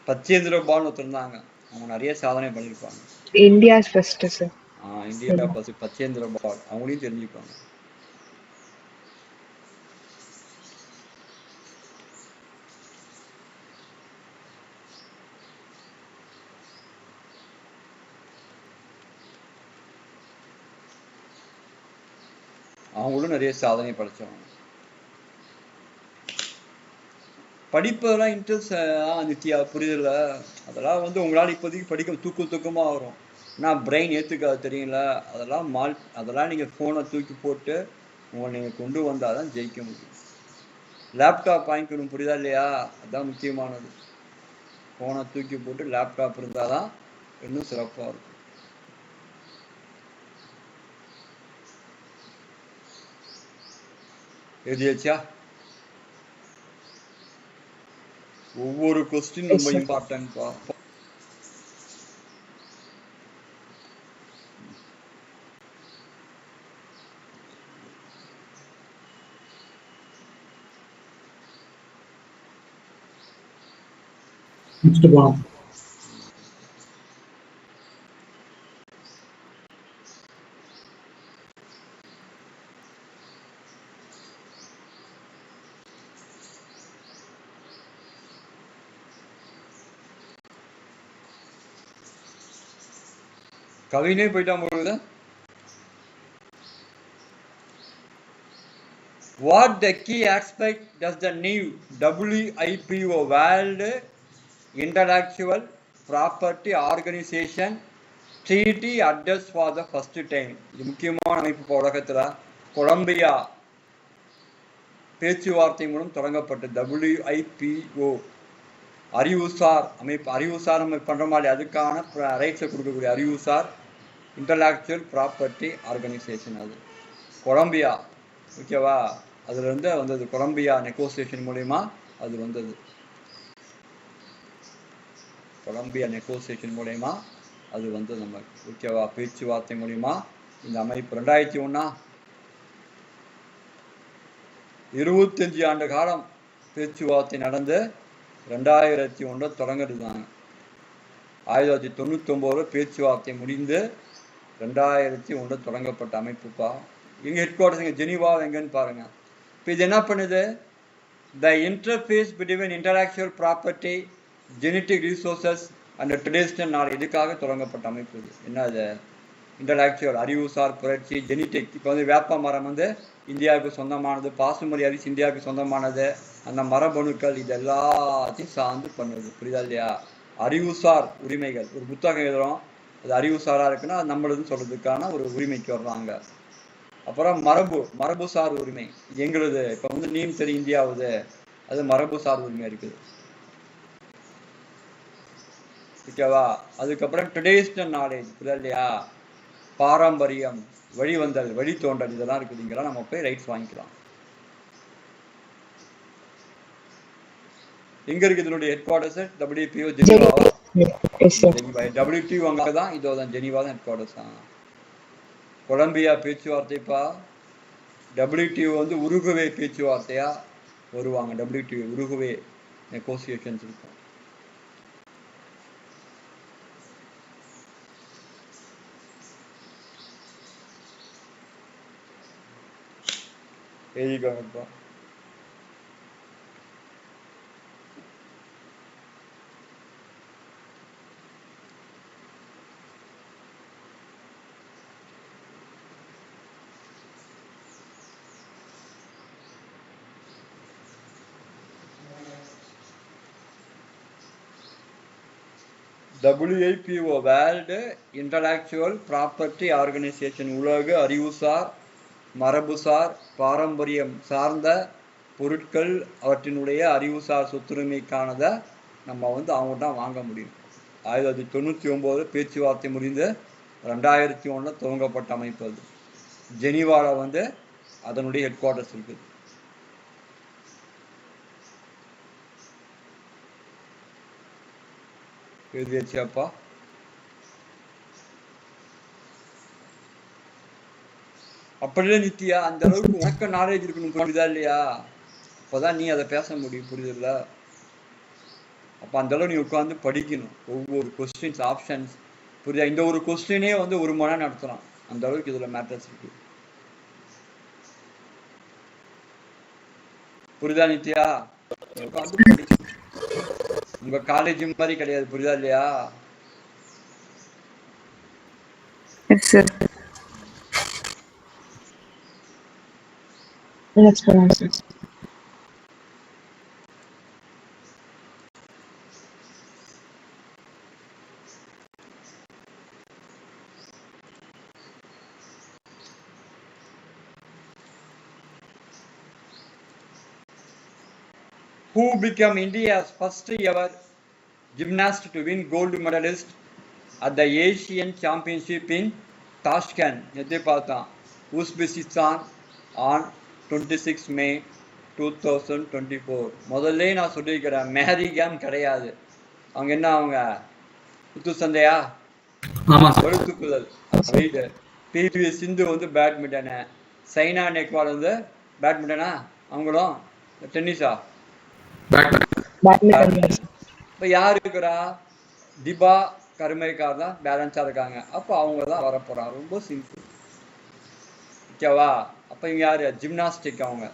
பச்சேந்திர பால் ஒருத்தருந்தாங்க. அவங்க நிறைய சாதனை பண்ணியிருப்பாங்க. India first sir. India first Bachendri Pal. அவங்களையும் தெரிஞ்சுப்பாங்க. அவங்களும் நிறைய சாதனை படைச்சவங்க. படிப்பதெல்லாம் இன்ட்ரெஸ்ட் நித்யா, புரியுதுல? அதெல்லாம் வந்து உங்களால் இப்போதைக்கு படிக்க தூக்கமாக வரும். ஆனால் பிரெயின் ஏற்றுக்காது, தெரியுங்கள? அதெல்லாம் நீங்கள் ஃபோனை தூக்கி போட்டு உங்களை நீங்கள் கொண்டு வந்தால் தான் ஜெயிக்க முடியும். லேப்டாப் வாங்கிக்கணும், புரியுதா இல்லையா? அதுதான் முக்கியமானது. ஃபோனை தூக்கி போட்டு லேப்டாப் இருந்தால் தான் இன்னும் சிறப்பாக இருக்கும். எழுதியாச்சா? ஒவ்வொரு கொஸ்டின் ரொம்ப இம்பார்ட்டன்ட்பா. நெக்ஸ்ட் போலாம். கவினே போயிட்டான் போகுது. What the key aspect does the new WIPO World Intellectual Property Organization treaty address for the first time? இது முக்கியமான அமைப்பு உலகத்துல கொலம்பியா பேச்சுவார்த்தை மூலம் தொடங்கப்பட்ட WIPO அறிவுசார் அமைப்பு. அறிவுசார் நம்ம பண்ற மாதிரி அதுக்கான ரைட்ஸை கொடுக்கக்கூடிய அறிவுசார் இன்டலெக்சுவல் ப்ராப்பர்ட்டி ஆர்கனைசேஷன். அது கொலம்பியா, ஓகேவா? அதுல இருந்து வந்தது கொலம்பியா நெகோசியேஷன் மூலயமா அது வந்தது. கொலம்பியா நெகோசியேஷன் மூலயமா அது வந்தது நம்ம, ஓகேவா? பேச்சுவார்த்தை மூலயமா இந்த அமைப்பு 2001 25 ஆண்டு காலம் பேச்சுவார்த்தை நடந்து 2001 தொடங்கிருந்தாங்க. 1999 பேச்சுவார்த்தை முடிந்து 2001 தொடங்கப்பட்ட அமைப்புப்பா. எங்க ஹெட் குவார்டர்ஸ் இங்க ஜெனீவா எங்கன்னு பாருங்க. இப்போ இது என்ன பண்ணுது? த interface between intellectual property, genetic resources and traditional knowledge, இதுக்காக தொடங்கப்பட்ட அமைப்பு இது. என்ன அது? இன்டலெக்சுவல் அறிவுசார் புரட்சி, ஜெனட்டிக். இப்போ வந்து வேப்ப மரம் வந்து இந்தியாவுக்கு சொந்தமானது, பாசுமதி அரிசி இந்தியாவுக்கு சொந்தமானது, அந்த மரபணுக்கள் இது எல்லாத்தையும் சார்ந்து பண்ணுது. புரியுதா இல்லையா? அறிவுசார் உரிமைகள். ஒரு புத்தகம் எழுதுறோம், அது அறிவுசாரா இருக்குன்னா அது நம்மளுதுன்னு சொல்றதுக்கான ஒரு உரிமைக்கு வர்றாங்க. அப்புறம் மரபுசார் உரிமை எங்களுது. இப்போ வந்து நீம் சரி இந்தியாவுது, அது மரபுசார் உரிமை இருக்குது, ஓகேவா? அதுக்கப்புறம் ட்ரெடிஷ்னல் நாலேஜ், புரியுதா இல்லையா? பாரம்பரியம், வழிவந்தல், வழித்தோன்றல், இதெல்லாம் இருக்குது. இங்கெல்லாம் நம்ம போய் ரைட்ஸ் வாங்கிக்கலாம். எங்க இருக்கு இதனுடைய head quarters? WTO Geneva. WTO அங்கதான், இதோதான் ஜெனீவா தான் ஹெட் குவார்டர்ஸ் தான். கொலம்பியா பேச்சுவார்த்தைப்பா. WTO வந்து உருகுவே பேச்சுவார்த்தையா வருவாங்க. WTO உருகுவே நெகோசியேஷன்ஸ் இருக்கும். எழுதிக்கோங்கப்பா. WIPO world intellectual property organisation உலக அறிவுசார் மரபுசார் பாரம்பரியம் சார்ந்த பொருட்கள் அவற்றினுடைய அறிவுசார் சொத்துரிமைக்கானதை நம்ம வந்து அவங்க தான் வாங்க முடியும். 1999 பேச்சுவார்த்தை முடிந்து 2001 துவங்கப்பட்ட அமைப்பு அது. ஜெனீவாவில் வந்து அதனுடைய ஹெட் குவார்டர்ஸ் இருக்குது. எழுதியாச்சியாப்பா? அப்படியே நித்தியா அந்த அளவுக்கு உனக்கு நாலேஜ் இருக்கணும், புரியுதா இல்லையா? அப்போதான் நீ அதை பேச முடியும், புரியுதுல்ல? அப்போ அந்த அளவு நீ உட்காந்து படிக்கணும். ஒவ்வொரு கொஸ்டின்ஸ் ஆப்ஷன்ஸ், புரியுதா? இந்த ஒரு கொஸ்டினே வந்து 1 மணி நேரம் நடத்தலாம், அந்த அளவுக்கு இதுல மேட்டர்ஸ் இருக்கு. புரியுதா நித்யா? உங்க காலேஜ் மாதிரி கிடையாது, புரியுதா இல்லையா? Who became India's first ever gymnast to win gold medalist at the Asian Championship in Tashkent, Nepal, Uzbekistan on 26 May 2024. முதல்ல நான் சொல்லியிருக்கிறேன், மேரி கேம் கிடையாது. அவங்க என்ன, அவங்க குத்து சண்டையா, தூக்குதல். PV சிந்து வந்து பேட்மிண்டனு, சைனா நேக்வால் வந்து பேட்மிண்டனா, அவங்களும் டென்னிஸா. இப்ப யாரு இருக்கிறா? திபா கருமைக்கார் தான் பேலன்ஸா இருக்காங்க. அப்போ அவங்க தான் வரப்போறாங்க. ரொம்ப சிம்பிள், ஓகேவா? அப்ப இங்க யாரு? ஜிம்னாஸ்டிக். அவங்க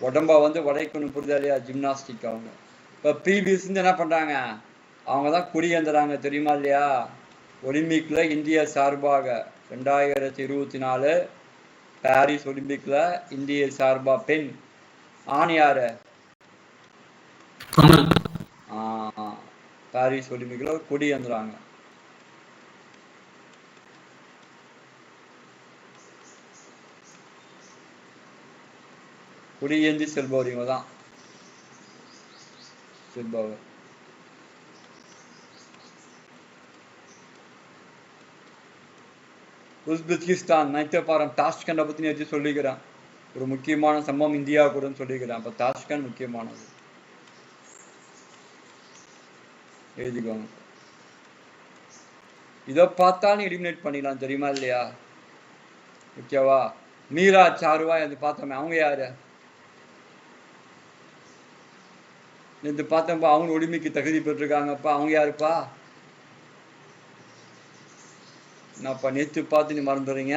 உடம்ப வந்து வளைக்கணும், புரியுதா இல்லையா? ஜிம்னாஸ்டிக் அவங்க. இப்ப PV சிந்து என்ன பண்றாங்க? அவங்க தான் குடியேந்துறாங்க தெரியுமா இல்லையா? ஒலிம்பிக்ல இந்திய சார்பாக 2024 பாரிஸ் ஒலிம்பிக்ல இந்திய சார்பா பெண். ஆண் யாரு? பாரிஸ் ஒலிம்பிக்ல குடியேந்துறாங்க. குடியேந்தி செல்பவர் இவங்க தான். செல்பவர் உஸ்பெகிஸ்தான் நைத்தபாரம் தாஷ்கண்டை பத்தி நேற்று சொல்லிக்கிறேன். ஒரு முக்கியமான சம்பவம் இந்தியா கூட சொல்லிக்கிறேன். அப்ப தாஷ்கண்ட் முக்கியமானது எழுதிக்கோங்க. இதை பார்த்தாலும் எலிமினேட் பண்ணிடலாம் தெரியுமா இல்லையா? ஓகேவா? மீரா சாருவா அது பார்த்தோமே, அவங்க யாரு? நேற்று பார்த்தப்பா அவங்க ஒலிம்பிக்கு தகுதி பெற்றிருக்காங்கப்பா. அவங்க யாருப்பா? என்னப்பா நேற்று பார்த்து நீ மறந்துடுறீங்க?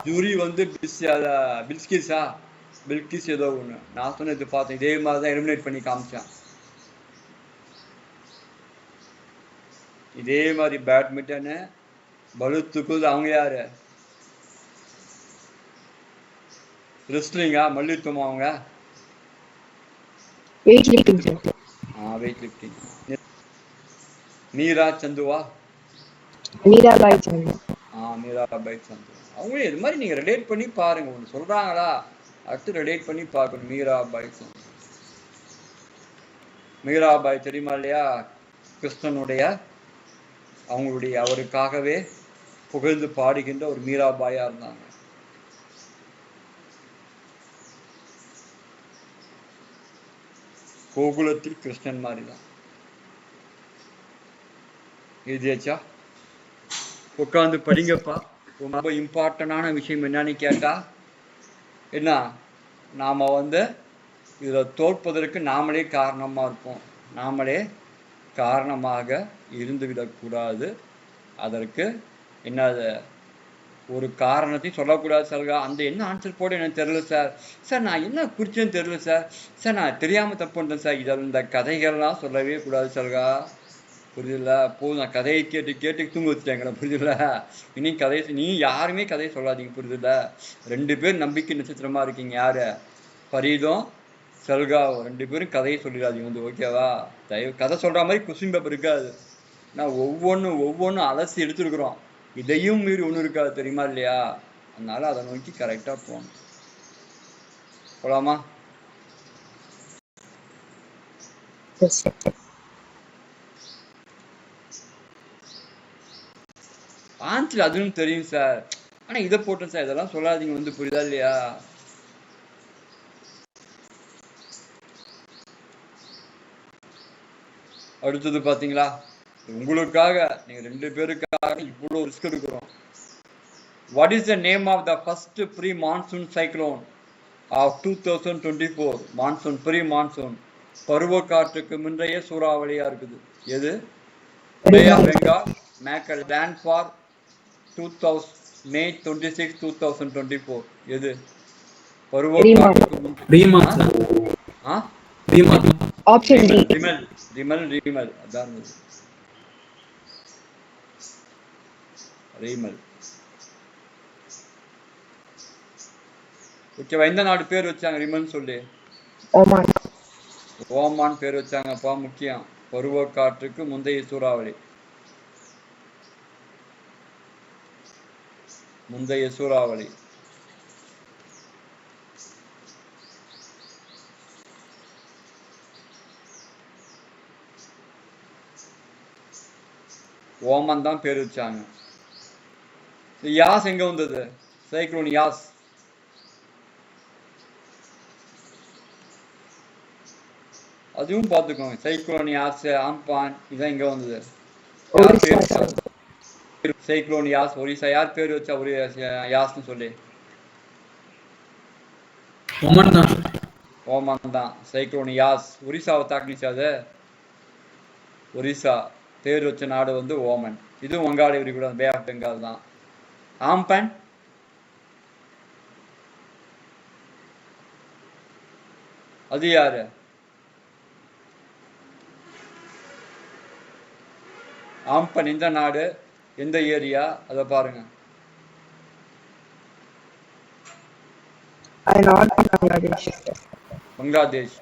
ஜூரி வந்து பில்கிஸா பில்கிஸ் ஏதோ ஒண்ணு. நான் சொன்னது பார்த்தேன். இதே மாதிரிதான் எலிமினேட் பண்ணி காமிச்சேன். இதே மாதிரி பேட்மிண்டனு பளுத்துக்குள் அவங்க யாரு? ரெஸ்லிங்கா மல்யுத்தமா? அவங்க வெயிட் லிஃப்டிங். மீரா சந்துவா? மீராபாய் சந்து. அவங்க இது மாதிரி நீங்க ரிலேட் பண்ணி பாருங்க. ஒன்று சொல்றாங்களா அடுத்து ரிலேட் பண்ணி பார்க்கணும். மீராபாய் தெரியுமா இல்லையா? கிருஷ்ணனுடைய அவருக்காகவே புகழ்ந்து பாடுகின்ற ஒரு மீராபாயா இருந்தாங்க. கோகுலத்தில் கிருஷ்ணன் மாதிரி தான். எழுதியாச்சா? உட்காந்து படிங்கப்பா. ரொம்ப இம்பார்ட்டன்டான விஷயம் என்னன்னு கேட்டா என்ன, நாம இதுல தோற்பதற்கு நாமளே காரணமா இருப்போம். நாமளே காரணமாக இருந்துவிடக்கூடாது. அதற்கு என்ன ஒரு காரணத்தையும் சொல்லக்கூடாது. சார் அந்த என்ன ஆன்சர் போட எனக்கு தெரியல சார். நான் என்ன குறிச்சேன்னு தெரியல சார். நான் தெரியாம தப்பு பண்ணிட்டேன் சார். இந்த கதைகள்லாம் சொல்லவே கூடாது சார்கா. புரியுதுல்ல? போதும். நான் கதையை கேட்டு தூங்க வச்சுட்டேங்க. புரியுதுல்ல? இனி நீ யாருமே கதையை சொல்லாதீங்க. புரியுதுல்ல? 2 பேர் நம்பிக்கை நட்சத்திரமா இருக்கீங்க. யாரு? பரீதும் சல்காவும் 2 பேரும் கதையை சொல்லிடாதீங்க. ஓகேவா? தயவு கதை சொல்ற மாதிரி கொஸ்டின் பேப்பர் இருக்காது. நான் ஒவ்வொன்றும் அலசி எடுத்துருக்குறோம். இதையும் மீறி ஒண்ணு இருக்காது தெரியுமா இல்லையா? அதனால அதை நோக்கி கரெக்டா போகணும். போலாமா? ஆன்சர் அதுவும் தெரியும் சார். ஆனா இதை போட்டேன் சார். இதெல்லாம் சொல்லாதீங்க. புரியுதா இல்லையா? அடுத்தது பாத்தீங்களா? உங்களுக்காக நீங்க 2 பேருக்காக இவ்வளவு ரிஸ்க் எடுக்கிறோம். What is the name of the first pre-monsoon cyclone of 2024? Monsoon pre-monsoon பருவக்காற்றுக்கு முந்தைய சூறாவளியா இருக்குது. எது? Bay of Bengal, make a landfall May 26, 2024. எது? பருவக்காற்றுக்கு ரிமல் அதான் ரிமல். ஓகேவா? எந்த நாடு பேர் வச்சாங்க ரிமல் சொல்லி? ஓமான் பேர் வச்சாங்கப்பா. முக்கியம். பருவக்காற்றுக்கு முந்தைய சூறாவளி. ஓமன் தான் பேர் வச்சாங்க. யாஸ் எங்க வந்தது? சைக்ளோன் யாஸ். அதுவும் பார்த்துக்கோங்க. சைக்ளோன் யாஸ் ஆம்பான் இதான் இங்க வந்தது. சைக்ளோன் யாஸ் ஒரிசா. யார் பேர் வச்சா ஒரு யாஸ்னு சொல்லி? ஓமன் தான். சைக்ளோன் யாஸ் ஒரிசாவை தாக்குனிச்சு. அது ஒரிசா பேர் வச்ச நாடு ஓமன். இதுவும் வங்காள விரிகுடா, பே ஆஃப் பெங்கால் தான். ஆம்பன் அது யாரு? ஆம்பன் எந்த நாடு, எந்த ஏரியா, அதை பாருங்க. Bangladesh.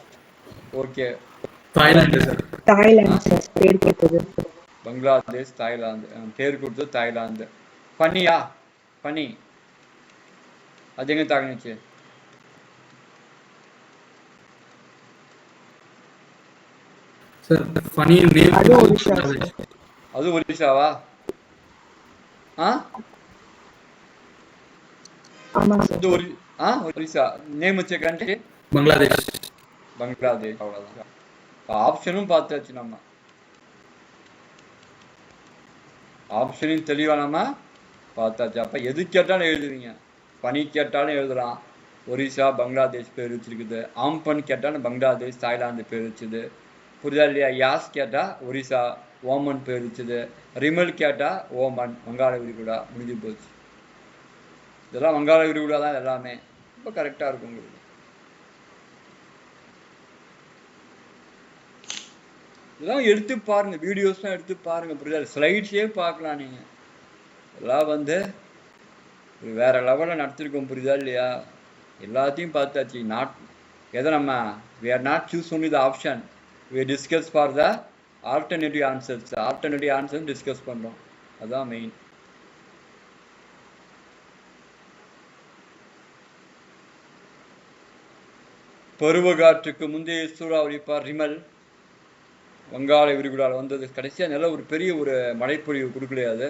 Okay. Thailand sir. Bangladesh, Thailand. பேர் கொடுத்தது தாய்லாந்து. பனியா? பனி அது எங்க தாக்குனுச்சு? சார் பனி நேம் அது ஒரிசாவா? ஒரிசா. நேம் வச்ச கண்ட்ரி பங்களாதேஷ். பங்களாதேஷ். அவ்வளவுதான். ஆப்ஷனும் பார்த்தாச்சு நம்ம. ஆப்ஷனும் தெளிவா நம்ம பார்த்தாச்சு. அப்ப எது கேட்டாலும் எழுதுவீங்க. பனி கேட்டாலும் எழுதலாம். ஒரிசா பங்களாதேஷ் பேர் வச்சிருக்குது. ஆம்பன் கேட்டாலும் பங்களாதேஷ் தாய்லாந்து பேர் வச்சுது. புரியுதா இல்லையா? யாஸ் கேட்டா ஒரிசா ஓமன் பேர் வச்சுது. ரிமல் கேட்டா ஓமன் வங்காள விரிகுடா. முடிஞ்சு போச்சு. இதெல்லாம் வங்காள விரிகுடா தான் எல்லாமே. ரொம்ப கரெக்டா இருக்கும் உங்களுக்கு. இதெல்லாம் எடுத்து பாருங்க, வீடியோஸ்லாம் எடுத்து பாருங்க. புரியுதா? ஸ்லைட்ஸே பார்க்கலாம் நீங்க. எல்லாம் வேற லெவலில் நடத்திருக்கோம். புரியுதா இல்லையா? எல்லாத்தையும் பார்த்தாச்சு. எதை நம்ம we are not choose only the option, we discuss for the alternative answers. alternative answers discuss பண்றோம். அதான் மெயின். பருவகாற்றுக்கு முந்தைய சூறாவளி ரிமல் வங்காள விரிகுடால வந்தது. கடைசியா நல்ல ஒரு பெரிய ஒரு மழைப்பொழிவு கொடுக்கலையா? அது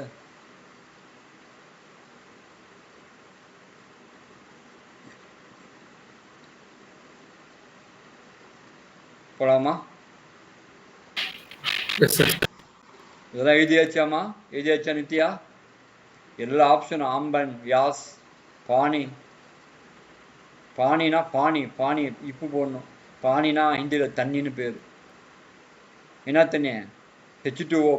போலாமா? இதெல்லாம் எழுதியாச்சாமா? எழுதியாச்சா நித்யா? எல்லா ஆப்ஷனும் ஆம்பன், யாஸ், பானி. பானினா பானி இப்பு போடணும். பானினா ஹிந்தியில தண்ணின்னு பேர். என்ன தண்ணி? H2O.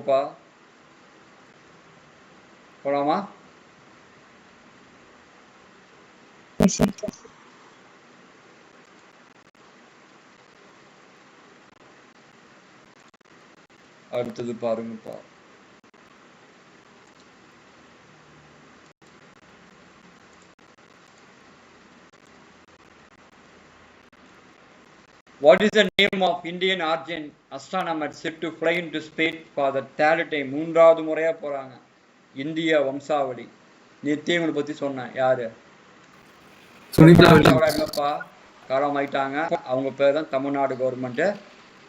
போலாமா? அடுத்தது பாருங்கப்பா. What is the name of Indian origin astronomer set to fly into space for the third time? மூன்றாவது முறையா போறாங்க. இந்திய வம்சாவளி. நித்தியங்களை பத்தி சொன்னேன். யாரு? இல்லப்பா, காலமாயிட்டாங்க. அவங்க பேர் தான் தமிழ்நாடு கவர்மெண்ட்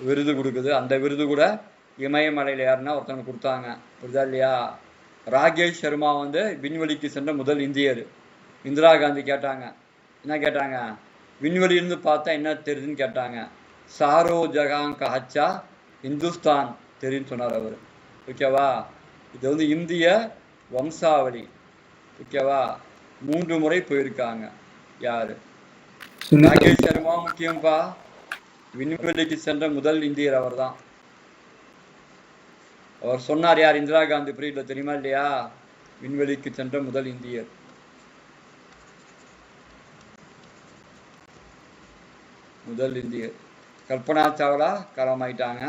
விருது கொடுக்குது. அந்த விருது கூட இமயமலையில் ஏறினா ஒருத்தவங்க கொடுத்தாங்க. புரியுதா இல்லையா? ராகேஷ் சர்மா விண்வெளிக்கு சென்ற முதல் இந்தியர். இந்திரா காந்தி கேட்டாங்க, என்ன கேட்டாங்க? விண்வெளியிலிருந்து பார்த்தா என்ன தெரியுதுன்னு கேட்டாங்க. சாரோ ஜகாங் கஹச்சா இந்துஸ்தான் தெரியுன்னு சொன்னார் அவர். ஓகேவா? இது இந்திய வம்சாவளி. ஓகேவா? 3 முறை போயிருக்காங்க. யாரு? ராகேஷ் சர்மா முக்கியம்பா. விண்வெளிக்கு சென்ற முதல் இந்தியர் அவர் தான். அவர் சொன்னார். யார்? இந்திரா காந்தி பீரியட்ல தெரியுமா இல்லையா? விண்வெளிக்கு சென்ற முதல் இந்தியர். கல்பனா சாவ்லா காலமாயிட்டாங்க.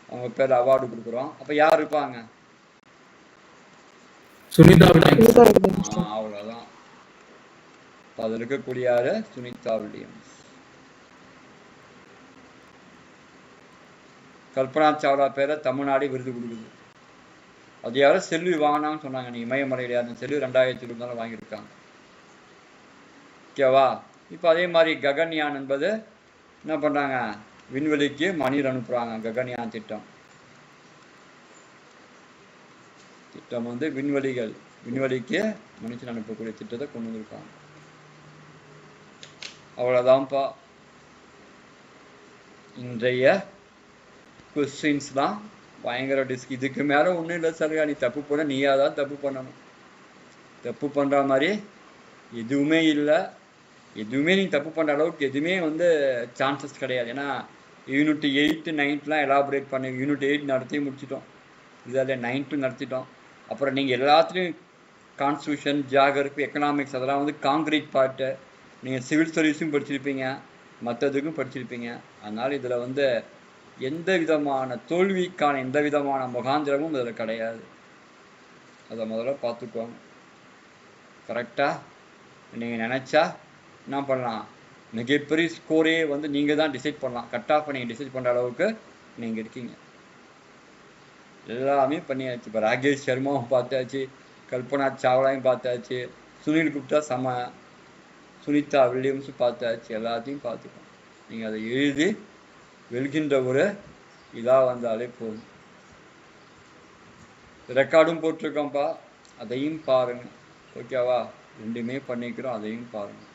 அவங்க பேர் அவார்டு கொடுக்குறோம். அப்ப யார் இருப்பாங்க? சுனிதா வில்லியம்ஸ். அவ்வளவுதான். அதில் இருக்கக்கூடிய யாரு? சுனிதா வில்லியம்ஸ். கல்பனா சாவ்லா பேரை தமிழ்நாடு விருது கொடுக்குது. அது யாரும் செல்வி வாங்கினான்னு சொன்னாங்க. நீ இமயமலையில் யாரும் செல்வி 2024 வாங்கியிருக்காங்க. ஓகேவா? இப்போ அதே மாதிரி ககன்யான் என்பது என்ன பண்றாங்க? விண்வெளிக்கு மனிதர் அனுப்புறாங்க. ககன்யான் திட்டம் விண்வெளிக்கு மனுஷன் அனுப்பக்கூடிய திட்டத்தை கொண்டு வந்திருக்காங்க. அவ்வளவுதான்ப்பா இன்றைய கொஸ்டின்ஸ் தான். பயங்கர இதுக்கு மேல ஒன்றும் இல்லை சார். நீ தப்பு பண்ண நீயாதான் தப்பு பண்ணணும். தப்பு பண்ற மாதிரி எதுவுமே இல்லை. எதுவுமே நீ தப்பு பண்ற அளவுக்கு எதுவுமே சான்சஸ் கிடையாது. ஏன்னா யூனிட் 8, 9 எலாபரேட் பண்ணி யூனிட் 8 நடத்தி முடிச்சிட்டோம். இதில் 9 நடத்திட்டோம். அப்புறம் நீங்கள் எல்லாத்துலேயும் கான்ஸ்டியூஷன், ஜியாகிரபி, எக்கனாமிக்ஸ் அதெல்லாம் காங்கிரீட் பார்ட்டு. நீங்கள் சிவில் சர்வீஸும் படிச்சிருப்பீங்க. மற்றதுக்கும் படிச்சிருப்பீங்க. அதனால் இதில் வந்து எந்த விதமான தோல்விக்கான எந்த விதமான முகாந்திரமும் இதில் கிடையாது. அதை முதல்ல பார்த்துக்குவாங்க. கரெக்டாக நீங்கள் நினச்சா என்ன பண்ணலாம், மிகப்பெரிய ஸ்கோரே வந்து நீங்கள் தான் டிசைட் பண்ணலாம். கட் ஆஃப் நீங்கள் டிசைட் பண்ணுற அளவுக்கு நீங்கள் இருக்கீங்க. எல்லாமே பண்ணியாச்சு. இப்போ ராகேஷ் சர்மாவும் பார்த்தாச்சு, கல்பனா சாவ்லாவையும் பார்த்தாச்சு, சுனில் குப்தா சுனிதா வில்லியம்ஸும் பார்த்தாச்சு. எல்லாத்தையும் பார்த்துக்கோங்க. நீங்கள் அதை எழுதி வெல்கின்ற ஒரு இதாக வந்தாலே போதும். ரெக்கார்டும் போட்டிருக்கோம்ப்பா, அதையும் பாருங்கள். ஓகேவா? ரெண்டுமே பண்ணிக்கிறோம், அதையும் பாருங்கள்.